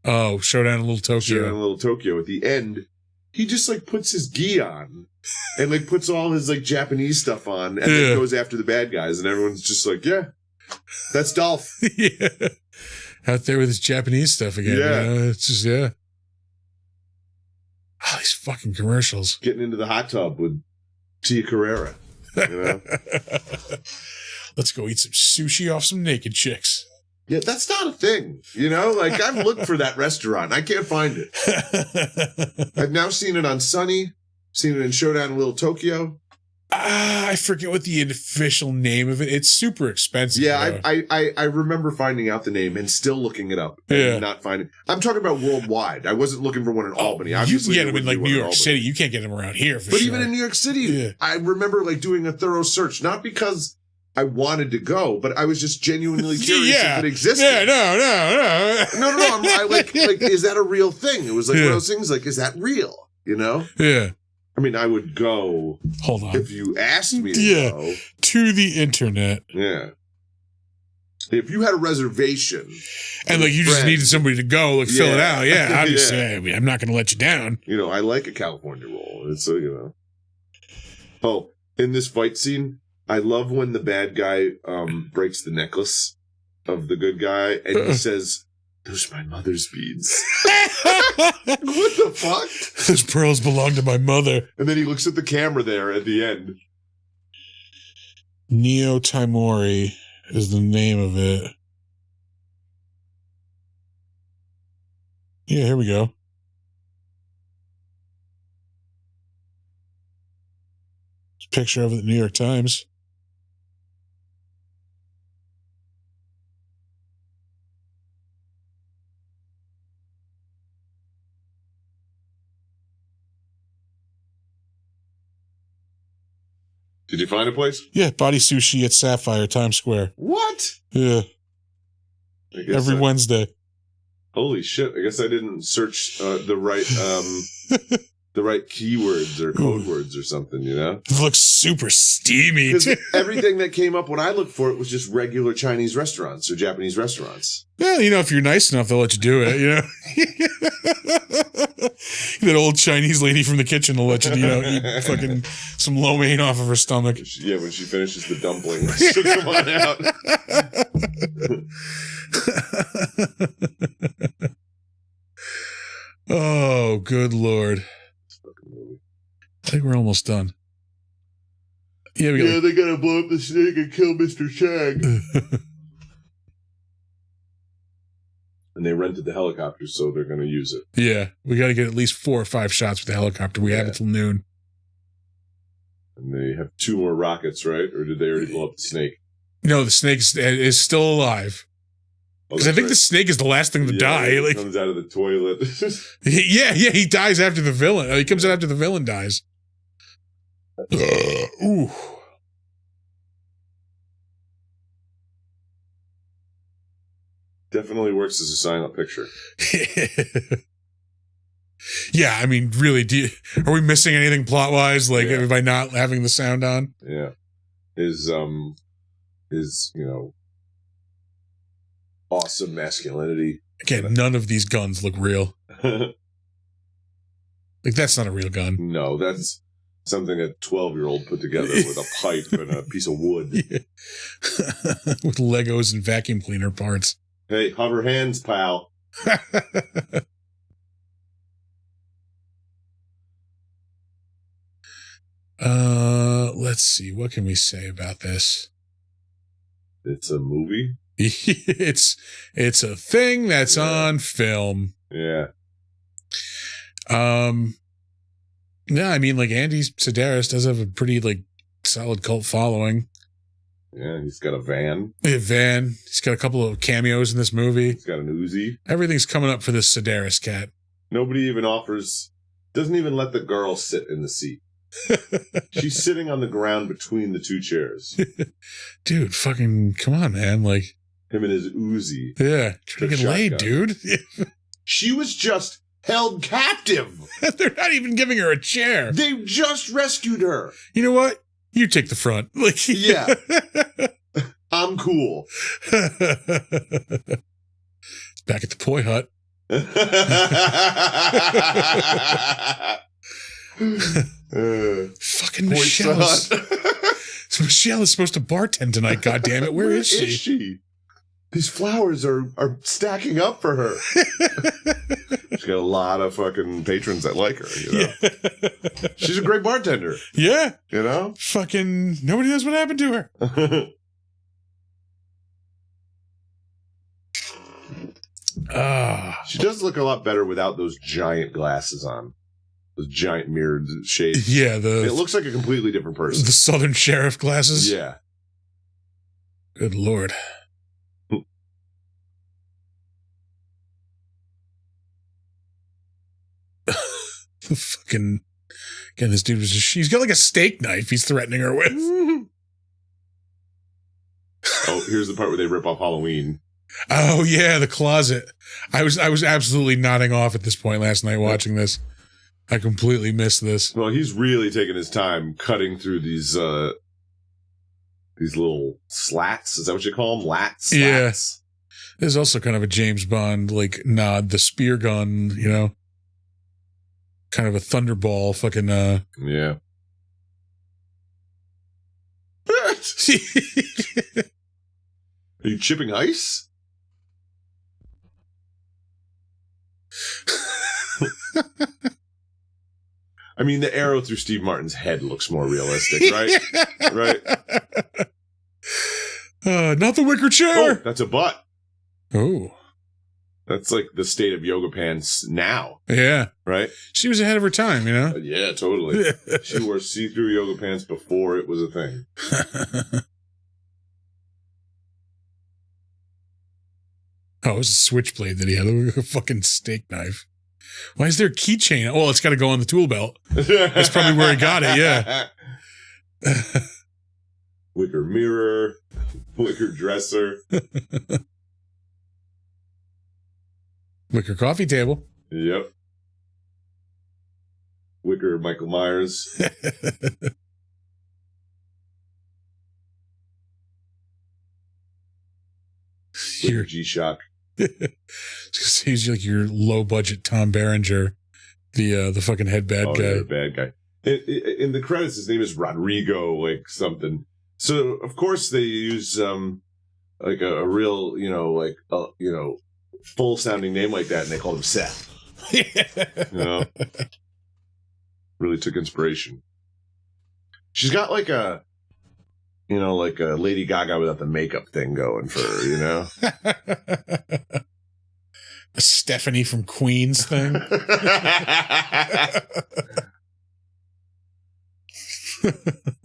Oh, Showdown in Little Tokyo. Showdown in Little Tokyo. At the end, he just puts his gi on and puts all his Japanese stuff on and then goes after the bad guys, and everyone's just like, yeah, that's Dolph. Yeah. Out there with his Japanese stuff again. Yeah. It's just, Oh, these fucking commercials. Getting into the hot tub with Tia Carrera. Let's go eat some sushi off some naked chicks. Yeah, that's not a thing. I've looked for that restaurant. I can't find it. I've now seen it on Sunny, seen it in Showdown in Little Tokyo. I forget what the official name of it. It's super expensive. Yeah, I remember finding out the name and still looking it up and not finding. I'm talking about worldwide. I wasn't looking for one in Albany. You can get them in New York City. You can't get them around here for but sure. But even in New York City, I remember doing a thorough search, not because I wanted to go, but I was just genuinely curious if it existed. Yeah, no. No. Is that a real thing? It was one of those things. Is that real? Yeah. I mean, I would go. Hold on. If you asked me to go. To the internet. Yeah. If you had a reservation. And you just needed somebody to go, fill it out. Yeah, obviously. I'm not going to let you down. I like a California roll. It's Oh, in this fight scene, I love when the bad guy breaks the necklace of the good guy and he says, "Those are my mother's beads." What the fuck? Those pearls belong to my mother. And then he looks at the camera there at the end. Neo Taimori is the name of it. Yeah, here we go. Picture of it in the New York Times. Did you find a place? Yeah, Body Sushi at Sapphire, Times Square. What? Yeah. Every Wednesday. Holy shit. I guess I didn't search the right the right keywords or code words or something, you know? It looks super steamy. Because everything that came up when I looked for it was just regular Chinese restaurants or Japanese restaurants. Well, you know, if you're nice enough, they'll let you do it, you know? That old Chinese lady from the kitchen will let you, you know, eat fucking some lo mein off of her stomach. Yeah, when she finishes the dumplings, she'll come on out. Oh, good Lord. I think we're almost done. Yeah, they gotta blow up the snake and kill Mr. Chang. And they rented the helicopter, so they're gonna use it. Yeah, we gotta get at least 4 or 5 shots with the helicopter. We have it till noon. And they have 2 more rockets, right? Or did they already blow up the snake? No, the snake is still alive. Because I think the snake is the last thing to die. He comes out of the toilet. Yeah, he dies after the villain. He comes out after the villain dies. Ooh. Definitely works as a silent picture. Yeah, I mean, really, are we missing anything plot-wise, like, by not having the sound on? Yeah. His, you know, awesome masculinity. Again, none of these guns look real. Like, that's not a real gun. No, that's something a 12-year-old put together with a pipe and a piece of wood. Yeah. With Legos and vacuum cleaner parts. Hey, hover hands, pal. Let's see. What can we say about this? It's a movie? It's a thing that's on film. Yeah. Yeah, I mean, like, Andy Sidaris does have a pretty, like, solid cult following. Yeah, he's got a van. He's got a couple of cameos in this movie. He's got an Uzi. Everything's coming up for this Sidaris cat. Nobody even doesn't even let the girl sit in the seat. She's sitting on the ground between the 2 chairs. Dude, fucking, come on, man. Like, him and his Uzi. Yeah, trying to get laid, dude. She was just held captive. They're not even giving her a chair. They just rescued her. You know what? You take the front. Like, yeah. I'm cool. Back at the Poi Hut. Fucking Michelle. Michelle is supposed to bartend tonight, goddammit. Where is she? These flowers are stacking up for her. She's got a lot of fucking patrons that like her, you know? Yeah. She's a great bartender. Yeah. You know? Fucking nobody knows what happened to her. She does look a lot better without those giant glasses on. Those giant mirrored shades. Yeah, it looks like a completely different person. The Southern Sheriff glasses? Yeah. Good Lord. Fucking, again, this dude was he's got like a steak knife he's threatening her with. Oh, here's the part where they rip off Halloween. Oh yeah, the closet. I was absolutely nodding off at this point last night watching this. I completely missed this. Well, he's really taking his time cutting through these little slats. Is that what you call them? Slats? Yeah. There's also kind of a James Bond like nod, the spear gun, you know. Kind of a thunderball fucking yeah. Are you chipping ice? I mean, the arrow through Steve Martin's head looks more realistic, right? Right. Not the wicker chair. Oh, that's a butt. Oh. That's like the state of yoga pants now. Yeah. Right? She was ahead of her time, you know? Yeah, totally. She wore see-through yoga pants before it was a thing. Oh, it was a switchblade that he had. A fucking steak knife. Why is there a keychain? Oh, it's got to go on the tool belt. That's probably where he got it, yeah. Wicker mirror. Wicker dresser. Wicker coffee table. Yep. Wicker Michael Myers. G-Shock. He's like your low budget Tom Berenger, the fucking head bad guy. Yeah, bad guy. In the credits, his name is Rodrigo, like something. So of course they use like a real, full sounding name like that, and they call him Seth. Really took inspiration. She's got like a Lady Gaga without the makeup thing going for her, A Stephanie from Queens thing.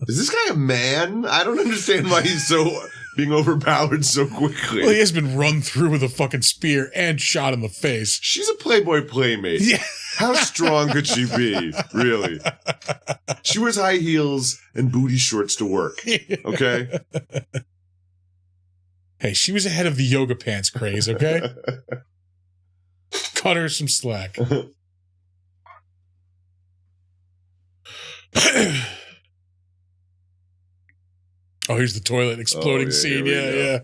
Is this guy a man? I don't understand why he's so being overpowered so quickly. Well, he has been run through with a fucking spear and shot in the face. She's a Playboy playmate. Yeah. How strong could she be, really? She wears high heels and booty shorts to work, okay? Hey, she was ahead of the yoga pants craze, okay? Cut her some slack. Oh, here's the toilet exploding scene. Yeah.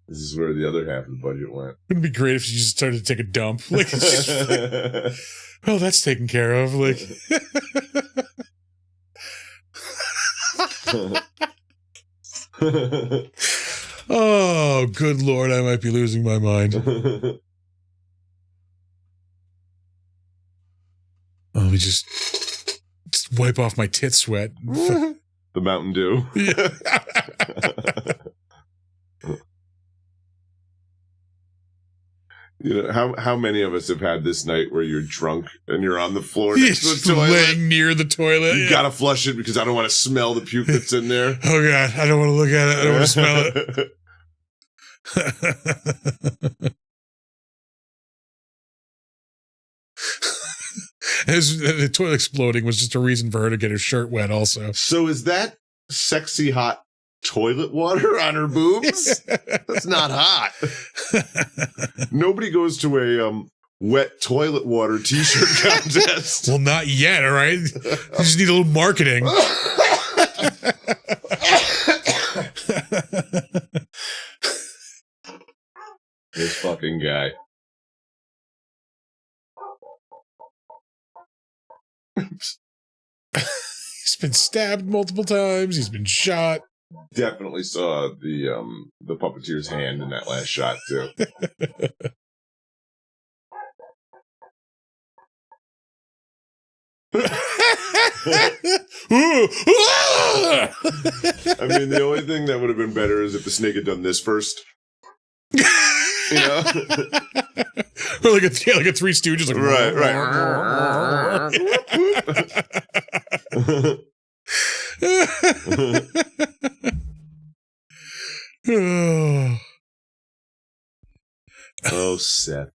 This is where the other half of the budget went. Wouldn't it be great if she just started to take a dump? Like, it's just like, well, that's taken care of. Like, oh, good Lord, I might be losing my mind. Let me just wipe off my tit sweat. The Mountain Dew. Yeah. How many of us have had this night where you're drunk and you're on the floor next to the toilet, laying near the toilet? You gotta flush it because I don't want to smell the puke that's in there. Oh God, I don't want to look at it. I don't want to smell it. The toilet exploding was just a reason for her to get her shirt wet also. So is that sexy hot toilet water on her boobs? That's not hot. Nobody goes to a wet toilet water t-shirt contest. Well, not yet, all right? You just need a little marketing. This fucking guy. He's been stabbed multiple times. He's been shot. Definitely saw the puppeteer's hand in that last shot too. I mean, the only thing that would have been better is if the snake had done this first. You know? Or like a Three Stooges. Like, right. Oh, Seth.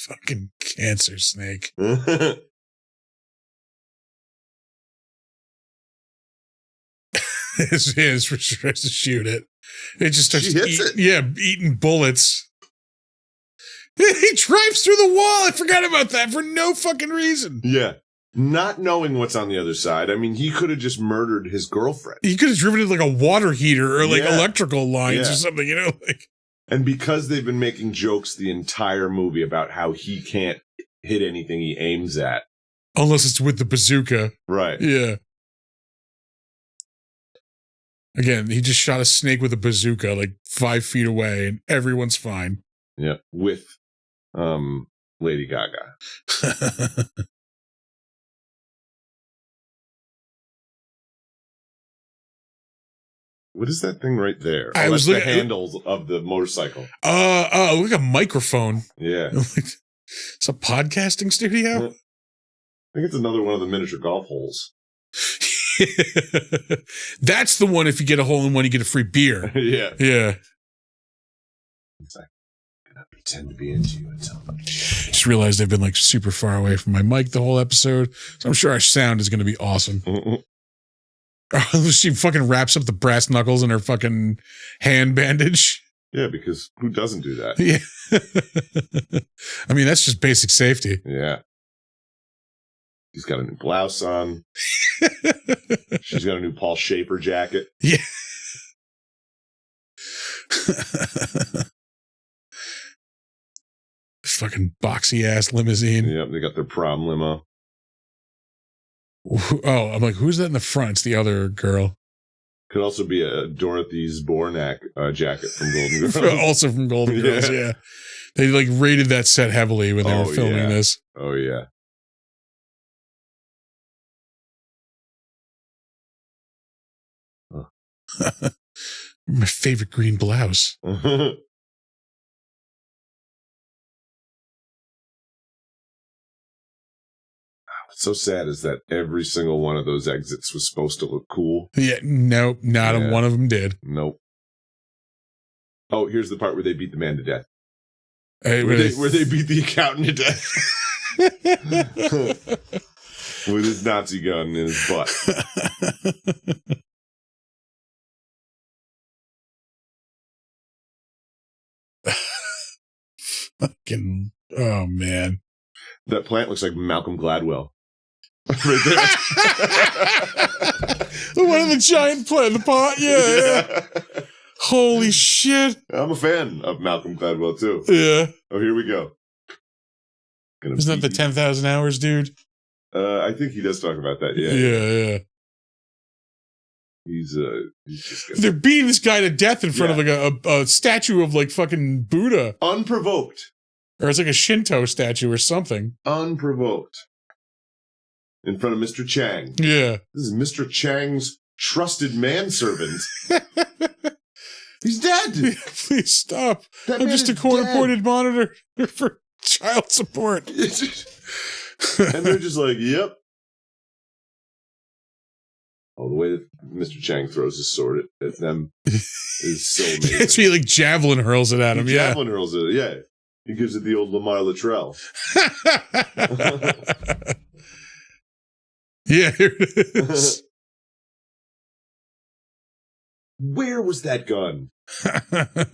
Fucking cancer snake. His hands tries to shoot it. It just starts eating bullets. He drives through the wall. I forgot about that for no fucking reason. Yeah. Not knowing what's on the other side. I mean, he could have just murdered his girlfriend. He could have driven it like a water heater or like electrical lines or something, you know? Like. And because they've been making jokes the entire movie about how he can't hit anything he aims at. Unless it's with the bazooka. Right. Yeah. Again, he just shot a snake with a bazooka like 5 feet away and everyone's fine. Yeah. With Lady Gaga. What is that thing right there? I was looking at the handles of the motorcycle. Look at a microphone. Yeah. It's a podcasting studio? I think it's another one of the miniature golf holes. That's the one if you get a hole in one, you get a free beer. Yeah. Yeah. It's like, I'm gonna pretend to be into you until just realized I've been like super far away from my mic the whole episode. So I'm sure our sound is going to be awesome. She fucking wraps up the brass knuckles in her fucking hand bandage. Yeah, because who doesn't do that? Yeah. I mean, that's just basic safety. Yeah. He's got a new blouse on. She's got a new Paul Schaefer jacket. Yeah. Fucking boxy ass limousine. Yep, they got their prom limo. Oh, I'm like, who's that in the front? It's the other girl. Could also be a Dorothy Zbornak jacket from Golden Girls. Also from Golden Girls, yeah. They like rated that set heavily when they were filming this. Oh, yeah. My favorite green blouse. What's so sad is that every single one of those exits was supposed to look cool. Yeah, nope, not one of them did. Nope. Oh, here's the part where they beat the man to death. Hey, where they beat the accountant to death. With his Nazi gun in his butt. Fucking, oh man. That plant looks like Malcolm Gladwell. Right there. One of the giant plant in the pot, yeah. Holy shit. I'm a fan of Malcolm Gladwell, too. Yeah. Oh, here we go. Isn't that the 10,000 hours, dude? I think he does talk about that, yeah. Yeah. He's just They're beating this guy to death in front of like a statue of like fucking Buddha. Unprovoked. Or it's like a Shinto statue or something. Unprovoked. In front of Mr. Chang. Yeah. This is Mr. Chang's trusted manservant. He's dead. Yeah, please stop. I'm just a corner-pointed monitor for child support. And they're just like, yep. Oh, the way that Mr. Chang throws his sword at them is so amazing. It's he like javelin hurls it at him, yeah. Javelin hurls it, yeah. He gives it the old Lamar Luttrell. Yeah, here it is. Where was that gun?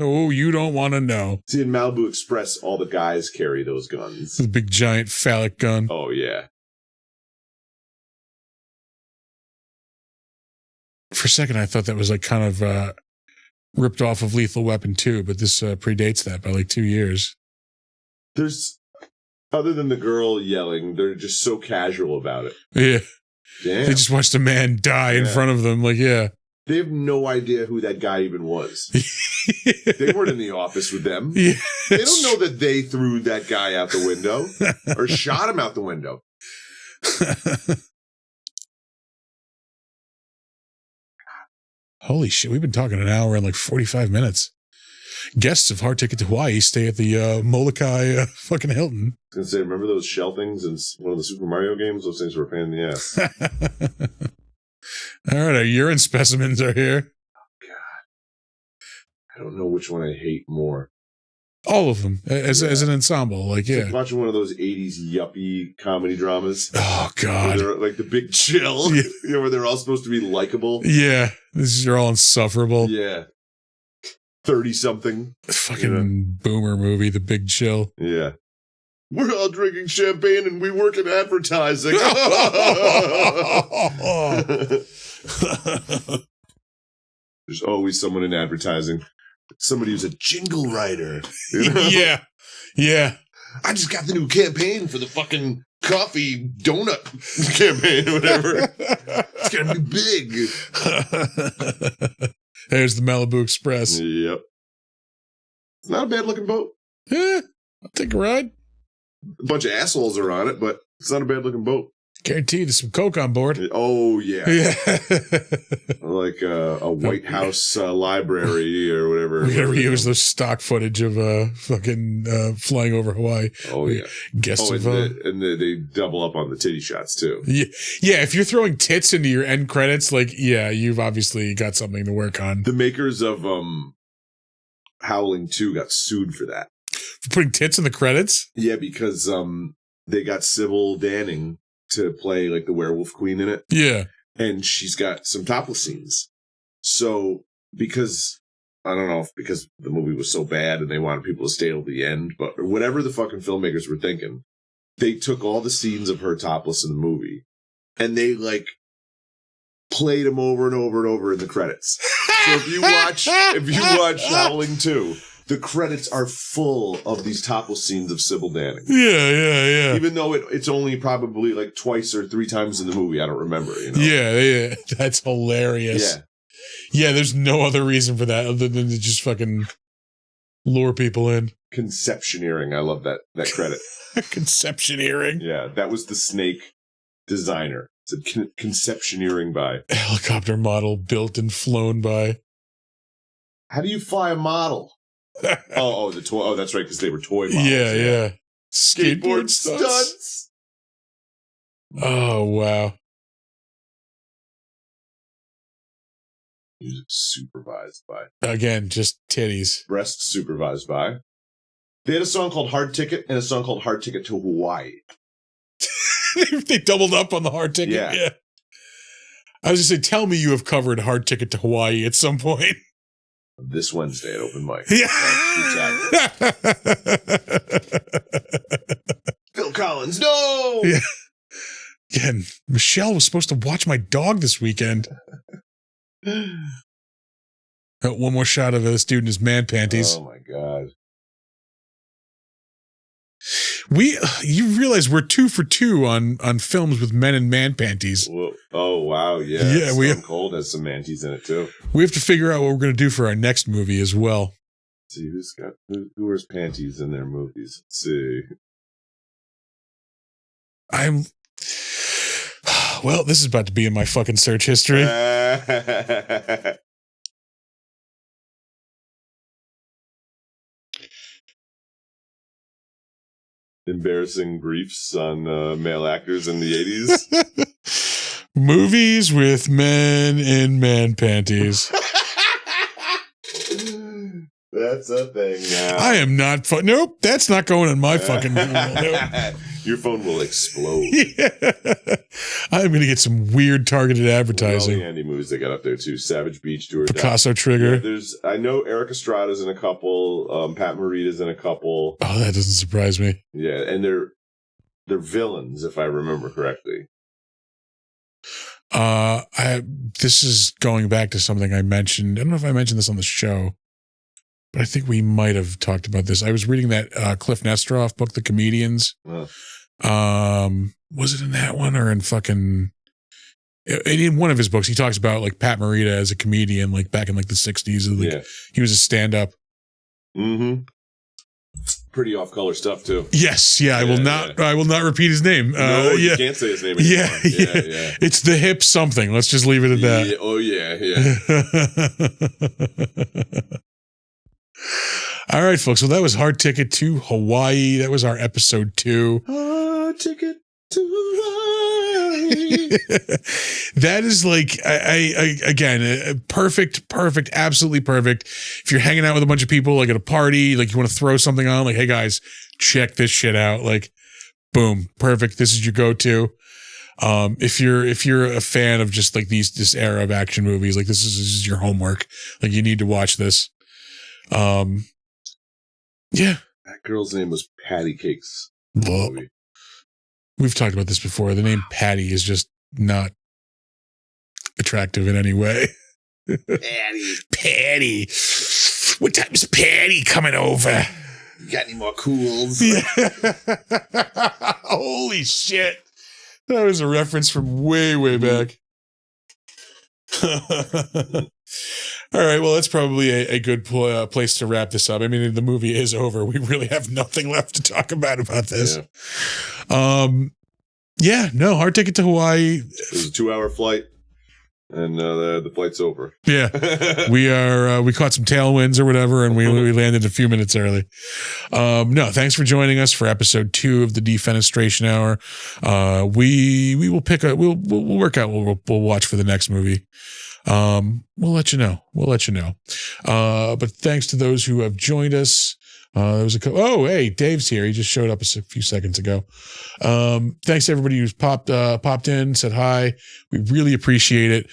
Oh, you don't want to know. See, in Malibu Express, all the guys carry those guns. The big giant phallic gun. Oh, yeah. For a second, I thought that was like kind of ripped off of Lethal Weapon 2, but this predates that by like 2 years. There's, other than the girl yelling, they're just so casual about it. Yeah. Damn. They just watched a man die in front of them. Like, yeah. They have no idea who that guy even was. They weren't in the office with them. Yeah, they don't know that they threw that guy out the window or shot him out the window. Holy shit, we've been talking an hour and like 45 minutes. Guests of Hard Ticket to Hawaii stay at the Molokai fucking Hilton. I was going to say, remember those shell things in one of the Super Mario games? Those things were a pain in the ass. All right, our urine specimens are here. Oh, God. I don't know which one I hate more. All of them, as an ensemble. Like, yeah. Like watching one of those 80s yuppie comedy dramas. Oh, God. They're like The Big Chill. Yeah. You know, where they're all supposed to be likable. Yeah. They're all insufferable. Yeah. 30-something. Fucking boomer movie, The Big Chill. Yeah. We're all drinking champagne and we work in advertising. There's always someone in advertising. Somebody who's a jingle writer. You know? Yeah. Yeah. I just got the new campaign for the fucking coffee donut campaign or whatever. It's going to be big. There's the Malibu Express. Yep. It's not a bad looking boat. Yeah. I'll take a ride. A bunch of assholes are on it, but it's not a bad looking boat. Guaranteed there's some coke on board. Oh, yeah. Yeah. Like a White House library or whatever. We're going to reuse those stock footage of fucking flying over Hawaii. Oh, yeah. Guests of... and they double up on the titty shots, too. Yeah, if you're throwing tits into your end credits, like, yeah, you've obviously got something to work on. The makers of Howling 2 got sued for that. For putting tits in the credits? Yeah, because they got Sybil Danning to play like the werewolf queen in it. Yeah. And she's got some topless scenes. So because I don't know if because the movie was so bad and they wanted people to stay till the end, but whatever the fucking filmmakers were thinking, they took all the scenes of her topless in the movie and they like played them over and over and over in the credits. So if you watch Howling 2, the credits are full of these topless scenes of Sybil Danning. Yeah. Even though it's only probably like twice or three times in the movie, I don't remember. You know? Yeah. That's hilarious. Yeah, there's no other reason for that other than to just fucking lure people in. Conceptioneering. I love that credit. Conceptioneering. Yeah, that was the snake designer. It's a conceptioneering by. Helicopter model built and flown by. How do you fly a model? The toy. Oh, that's right, because they were toy models. Yeah. Skateboard stunts. Oh, wow. Music supervised by. Again, just titties. Breast supervised by. They had a song called Hard Ticket and a song called Hard Ticket to Hawaii. They doubled up on the Hard Ticket. Yeah. I was just saying, tell me you have covered Hard Ticket to Hawaii at some point. This Wednesday at Open Mic. Yeah. Phil Collins, no! Yeah. Again, Michelle was supposed to watch my dog this weekend. One more shot of this dude in his man panties. Oh my God. You realize we're 2 for 2 on films with men in man panties. Whoa. Oh wow, yeah. Yeah, Stone Cold has some manties in it too. We have to figure out what we're going to do for our next movie as well. Let's see who wears panties in their movies. Let's see. Well, this is about to be in my fucking search history. Embarrassing briefs on male actors in the 80s. Movies with men in man panties. That's a thing now. I am not. Nope, that's not going in my fucking. Nope. Your phone will explode. Yeah. I'm going to get some weird targeted advertising. All the Andy movies they got up there too. Savage Beach, Do or Die. Picasso Trigger. Yeah, I know Eric Estrada's in a couple. Pat Morita's in a couple. Oh, that doesn't surprise me. Yeah, and they're villains, if I remember correctly. This is going back to something I mentioned. I don't know if I mentioned this on the show, but I think we might have talked about this. I was reading that Cliff Nesteroff book, The Comedians. Oh. Was it in that one or in fucking... In one of his books, he talks about like Pat Morita as a comedian, like back in like the 60s. Like, he was a stand-up. Mm-hmm. Pretty off-color stuff too. Yes, yeah. I will not repeat his name. No, you can't say his name anymore. Yeah. It's the hip something. Let's just leave it at that. Yeah. Oh yeah. All right, folks. Well, that was Hard Ticket to Hawaii. That was our episode 2. Hard Ticket to Hawaii. That is like, again, perfect, absolutely perfect. If you're hanging out with a bunch of people, like at a party, like you want to throw something on, like, hey guys, check this shit out. Like, boom, perfect. This is your go-to. If you're a fan of just like this era of action movies, like this is your homework. Like you need to watch this. Yeah. That girl's name was Patty Cakes. Well, we've talked about this before. The name Patty is just not attractive in any way. Patty. What time is Patty coming over? You got any more cools? Yeah. Holy shit. That was a reference from way, way back. All right, well, that's probably a good place to wrap this up. I mean, the movie is over. We really have nothing left to talk about this. Yeah. Hard Ticket to Hawaii. It was a 2-hour flight, and the flight's over. Yeah, we caught some tailwinds or whatever, and we landed a few minutes early. Thanks for joining us for episode 2 of the Defenestration Hour. We will we'll work out what we'll watch for the next movie. We'll let you know. But thanks to those who have joined us. There was hey, Dave's here. He just showed up a few seconds ago. Thanks to everybody who's popped in, said hi. We really appreciate it.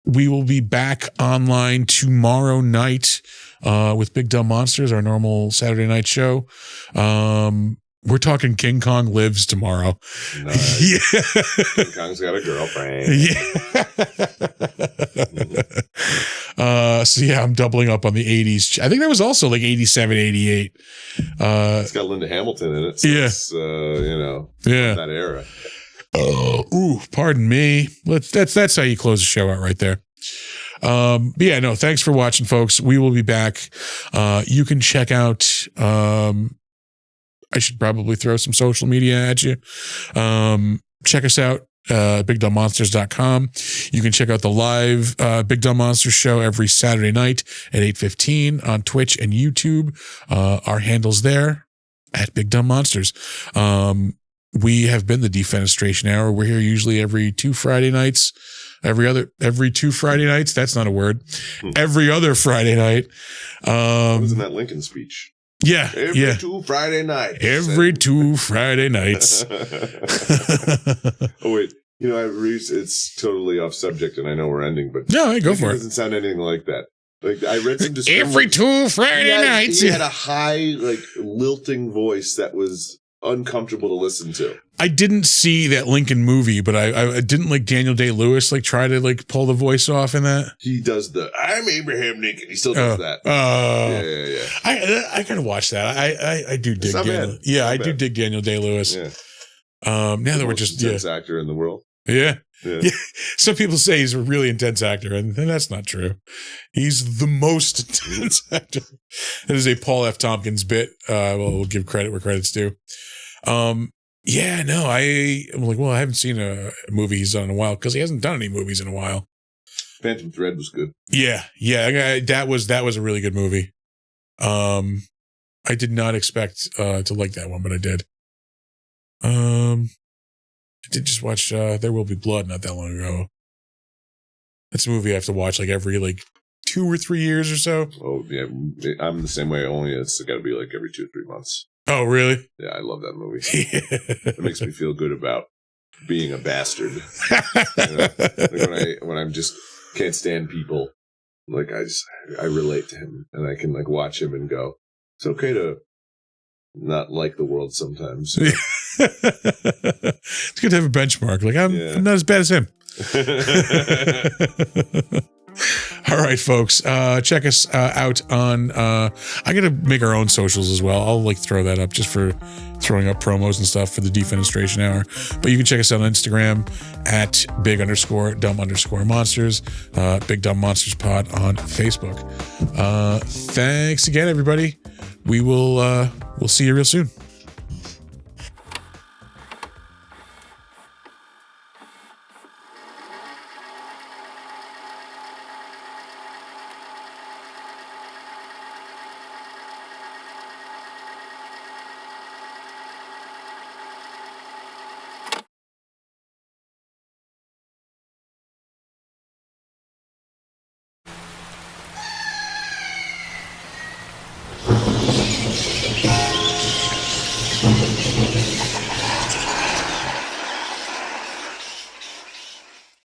we will be back online tomorrow night with Big Dumb Monsters, our normal Saturday night show. We're talking King Kong Lives tomorrow. Nice. Yeah. King Kong's got a girlfriend. Yeah. So yeah, I'm doubling up on the 80s. I think that was also like 87, 88. It's got Linda Hamilton in it. So yeah. It's, yeah. that era. Pardon me. That's how you close the show out right there. But yeah, no, thanks for watching, folks. We will be back. You can check out, I should probably throw some social media at you. Check us out, bigdumbmonsters.com. You can check out the live Big Dumb Monsters show every Saturday night at 8:15 on Twitch and YouTube. Our handle's there at Big Dumb Monsters. We have been the Defenestration Hour. We're here usually every 2 Friday nights. Every 2 Friday nights. That's not a word. Every other Friday night. Wasn't that Lincoln speech? Yeah. Every 2 Friday nights. Every 2 Friday nights. Oh, wait. It's totally off subject, and I know we're ending, but no, go for it. It doesn't sound anything like that. Like, I read some descriptions. Every 2 Friday nights. He had a high, lilting voice that was uncomfortable to listen to. I didn't see that Lincoln movie, but I didn't Daniel Day-Lewis try to pull the voice off in that. He does I'm Abraham Lincoln. He still does that. Yeah. I gotta watch that. I do dig Daniel. Yeah, I do dig Daniel Day-Lewis. Yeah. Now that we're just intense actor in the world. Yeah. Some people say he's a really intense actor, and that's not true. He's the most intense actor. It is a Paul F. Tompkins bit. We'll give credit where credit's due. I'm like, well, I haven't seen a movie he's done in a while because he hasn't done any movies in a while. Phantom Thread was good. Yeah, that was a really good movie. I did not expect to like that one, but I did. I did just watch There Will Be Blood not that long ago. That's a movie I have to watch every 2 or 3 years or so. Oh yeah, I'm the same way. Only it's got to be every 2 or 3 months. Oh really? Yeah, I love that movie. It makes me feel good about being a bastard. When I'm just can't stand people, I relate to him, and I can watch him and go, it's okay to not like the world sometimes. It's good to have a benchmark. I'm not as bad as him. All right, folks. Check us out on I gotta make our own socials as well. I'll throw that up just for throwing up promos and stuff for the Defenestration Hour. But you can check us out on Instagram at big_dumb_monsters, Big Dumb Monsters Pod on Facebook. Thanks again, everybody. We'll see you real soon.